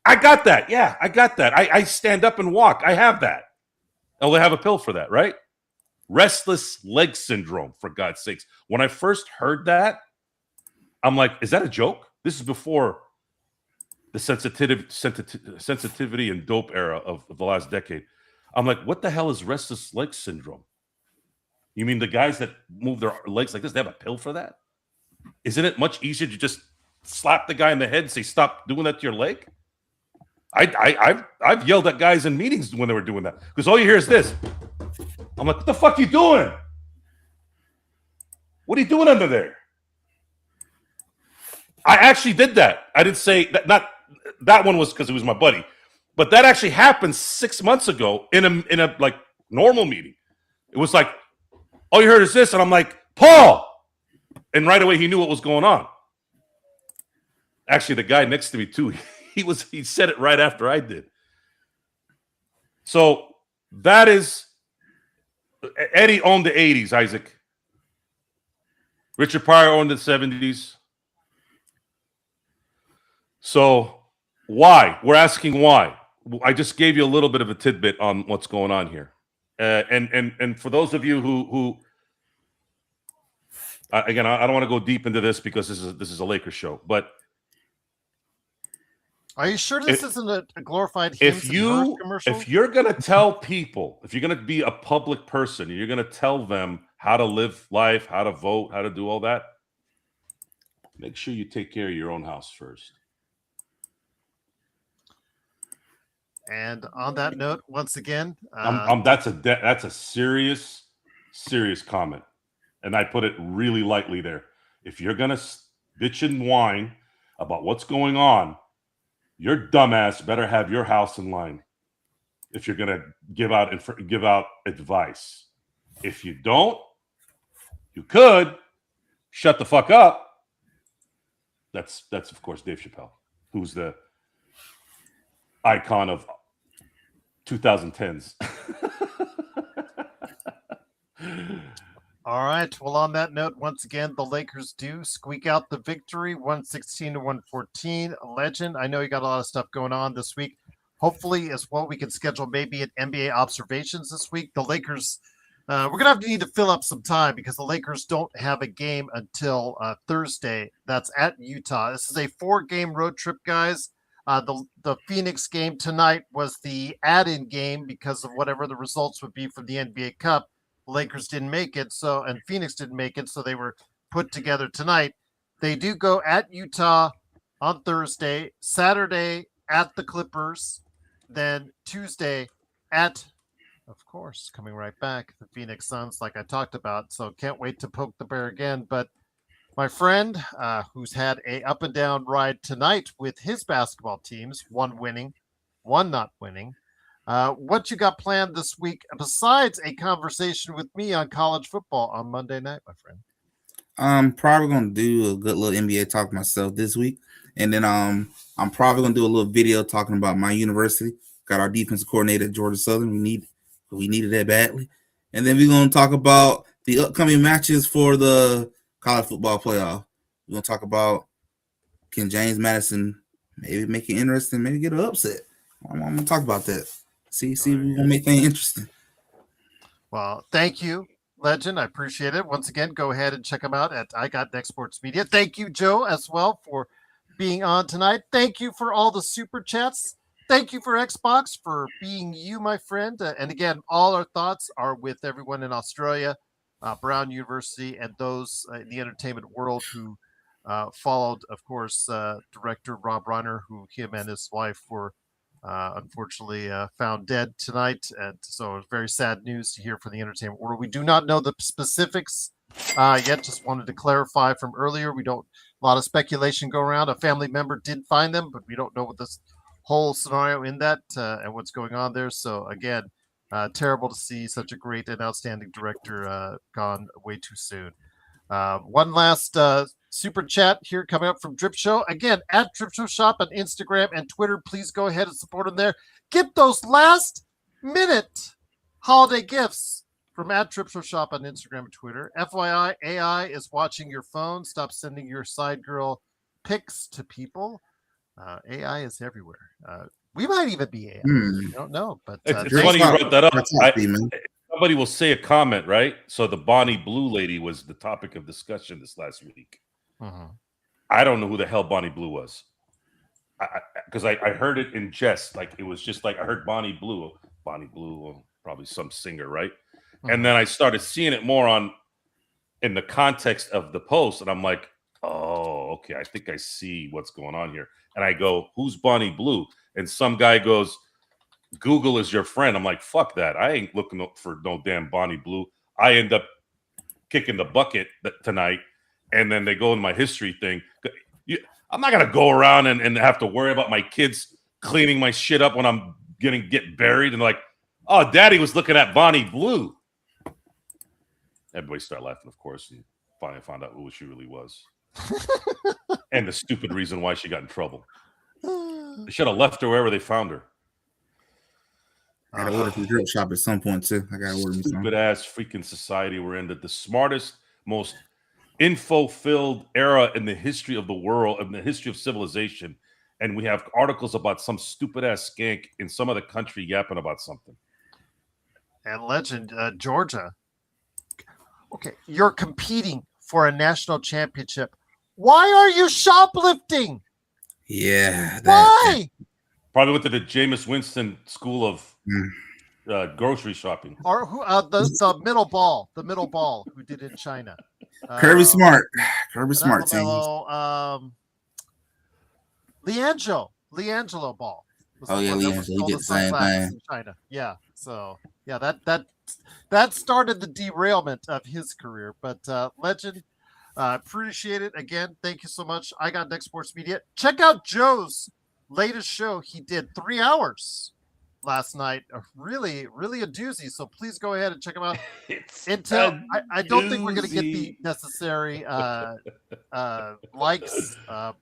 I got that. Yeah, I got that. I stand up and walk. I have that. Oh, they have a pill for that, right? Restless leg syndrome, for God's sakes. When I first heard that, I'm like, is that a joke? This is before the sensitivity and dope era of the last decade. I'm like, what the hell is restless leg syndrome? You mean the guys that move their legs like this, they have a pill for that? Isn't it much easier to just slap the guy in the head and say, stop doing that to your leg? I've yelled at guys in meetings when they were doing that. Because all you hear is this. I'm like, what the fuck are you doing? What are you doing under there? I actually did that. I didn't say that. Not that one was because it was my buddy, but that actually happened 6 months ago in a like normal meeting. It was like, all you heard is this, and I'm like, Paul, and right away he knew what was going on. Actually, the guy next to me too, he said it right after I did. So that is Eddie owned the 80s, Isaac. Richard Pryor owned the 70s. So why? We're asking why. I just gave you a little bit of a tidbit on what's going on here. And for those of you who again, I don't want to go deep into this because this is a Lakers show, but Are you sure this isn't a glorified Hims and Hers commercial? if you're gonna tell people, if you're gonna be a public person, you're gonna tell them how to live life, how to vote, how to do all that, make sure you take care of your own house first. And on that note, once again, that's a serious comment, and I put it really lightly there. If you're gonna bitch and whine about what's going on, your dumbass better have your house in line. If you're gonna give out advice, if you don't, you could shut the fuck up. That's of course Dave Chappelle, who's the icon of 2010s. All right. Well, on that note, once again, the Lakers do squeak out the victory, 116-114. Legend, I know you got a lot of stuff going on this week. Hopefully, as well, we can schedule maybe an NBA observations this week. The Lakers, we're going to need to fill up some time because the Lakers don't have a game until Thursday. That's at Utah. This is a 4-game road trip, guys. The Phoenix game tonight was the add-in game because of whatever the results would be from the NBA Cup. Lakers didn't make it, and Phoenix didn't make it, so they were put together tonight. They do go at Utah on Thursday, Saturday at the Clippers, then Tuesday at, of course, coming right back, the Phoenix Suns, like I talked about. So can't wait to poke the bear again. But my friend, who's had a up and down ride tonight with his basketball teams, one winning, one not winning. What you got planned this week besides a conversation with me on college football on Monday night, my friend? I'm probably gonna do a good little NBA talk myself this week, and then I'm probably gonna do a little video talking about my university. Got our defensive coordinator at Georgia Southern. We needed that badly, and then we're gonna talk about the upcoming matches for the college football playoff. We're gonna talk about can James Madison maybe make it interesting, maybe get an upset. I'm gonna talk about that. See, we're gonna make things interesting. Well, thank you, Legend. I appreciate it. Once again, go ahead and check them out at I Got Next Sports Media. Thank you, Joe, as well, for being on tonight. Thank you for all the super chats. Thank you for Xbox for being you, my friend. And again, all our thoughts are with everyone in Australia, Brown University, and those in the entertainment world who followed, of course, director Rob Reiner, who him and his wife were unfortunately found dead tonight. And so it's very sad news to hear from the entertainment world. We do not know the specifics yet. Just wanted to clarify from earlier. We don't, a lot of speculation go around. A family member did find them, but we don't know what this whole scenario in that and what's going on there. So again, terrible to see such a great and outstanding director gone way too soon. One last super chat here coming up from Drip Show. Again, at Drip Show Shop on Instagram and Twitter. Please go ahead and support them there. Get those last minute holiday gifts from at Drip Show Shop on Instagram and Twitter. FYI, AI is watching your phone. Stop sending your side girl pics to people. AI is everywhere. We might even be AI. I don't know, but it's funny you brought that up. Somebody will say a comment, right? So the Bonnie Blue lady was the topic of discussion this last week. I don't know who the hell Bonnie Blue was, because I heard it in jest. Like it was just like I heard Bonnie Blue, probably some singer, right? And then I started seeing it more in the context of the post, and I'm like, oh, okay, I think I see what's going on here. And I go, who's Bonnie Blue? And some guy goes, Google is your friend. I'm like, fuck that. I ain't looking for no damn Bonnie Blue. I end up kicking the bucket tonight, and then they go in my history thing. I'm not gonna go around and have to worry about my kids cleaning my shit up when I'm gonna get buried and like, oh, Daddy was looking at Bonnie Blue. Everybody started laughing, of course, and finally found out who she really was, and the stupid reason why she got in trouble. They should have left her wherever they found her. I gotta order from the Drip Shop at some point too. I gotta order me some. Stupid ass freaking society we're in. That the smartest, most info-filled era in the history of the world, in the history of civilization, and we have articles about some stupid ass skank in some other country yapping about something. And legend, Georgia. Okay, you're competing for a national championship. Why are you shoplifting? Yeah. Why? Probably went to the Jameis Winston School of grocery shopping. Or who? The middle ball who did in China. Kirby Smart. Kirby Smart team. Leangelo Ball. Oh yeah, Leangelo. He did the same thing in China. Yeah. So yeah, that started the derailment of his career. But legend, appreciate it again. Thank you so much. I Got Next Sports Media. Check out Joe's latest show. He did 3 hours last night. Really a doozy. So please go ahead and check him out. Intel. I don't think we're going to get the necessary likes,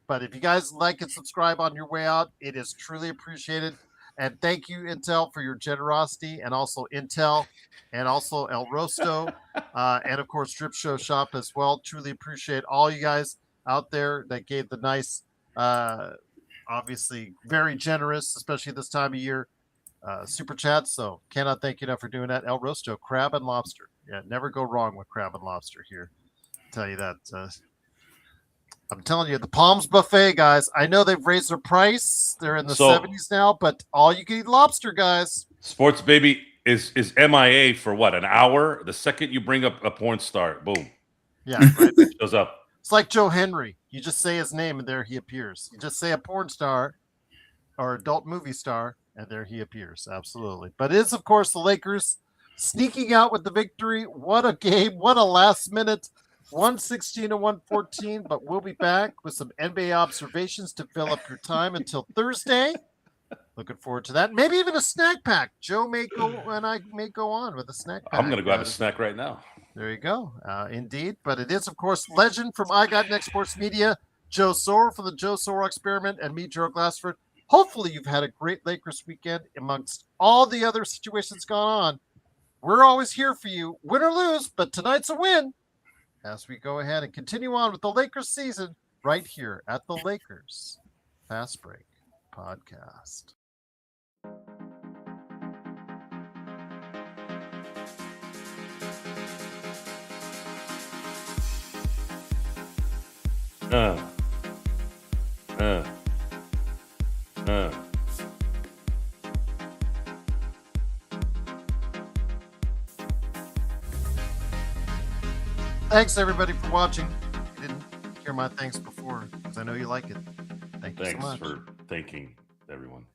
but if you guys like and subscribe on your way out, it is truly appreciated. And thank you, Intel, for your generosity, and also Intel, and also El Rosto, and of course Drip Show Shop as well. Truly appreciate all you guys out there that gave the nice, obviously very generous, especially this time of year, super chats. So cannot thank you enough for doing that. El Rosto, crab and lobster. Yeah, never go wrong with crab and lobster here. I'll tell you that. I'm telling you, the Palms Buffet, guys. I know they've raised their price. They're in the 70s now, but all you can eat lobster, guys. Sports Baby is MIA for what, an hour? The second you bring up a porn star, boom. Yeah, right. Shows up. It's like Joe Henry. You just say his name and there he appears. You just say a porn star or adult movie star and there he appears. Absolutely. But it is, of course, the Lakers sneaking out with the victory. What a game. What a last minute. 116 to 114. But we'll be back with some NBA observations to fill up your time until Thursday. Looking forward to that. Maybe even a snack pack. Joe may go and I may go on with a snack pack. I'm going to grab a snack right now. There you go. Indeed. But it is, of course, legend from I Got Next Sports Media, Joe Sorrell for the Joe Sorrell Experiment, and me, Joe Glassford. Hopefully you've had a great Lakers weekend amongst all the other situations gone on. We're always here for you, win or lose, but tonight's a win. As we go ahead and continue on with the Lakers season right here at the Lakers Fast Break Podcast. Thanks everybody for watching. You didn't hear my thanks before because I know you like it. Thank you so much. Thanks for thanking everyone.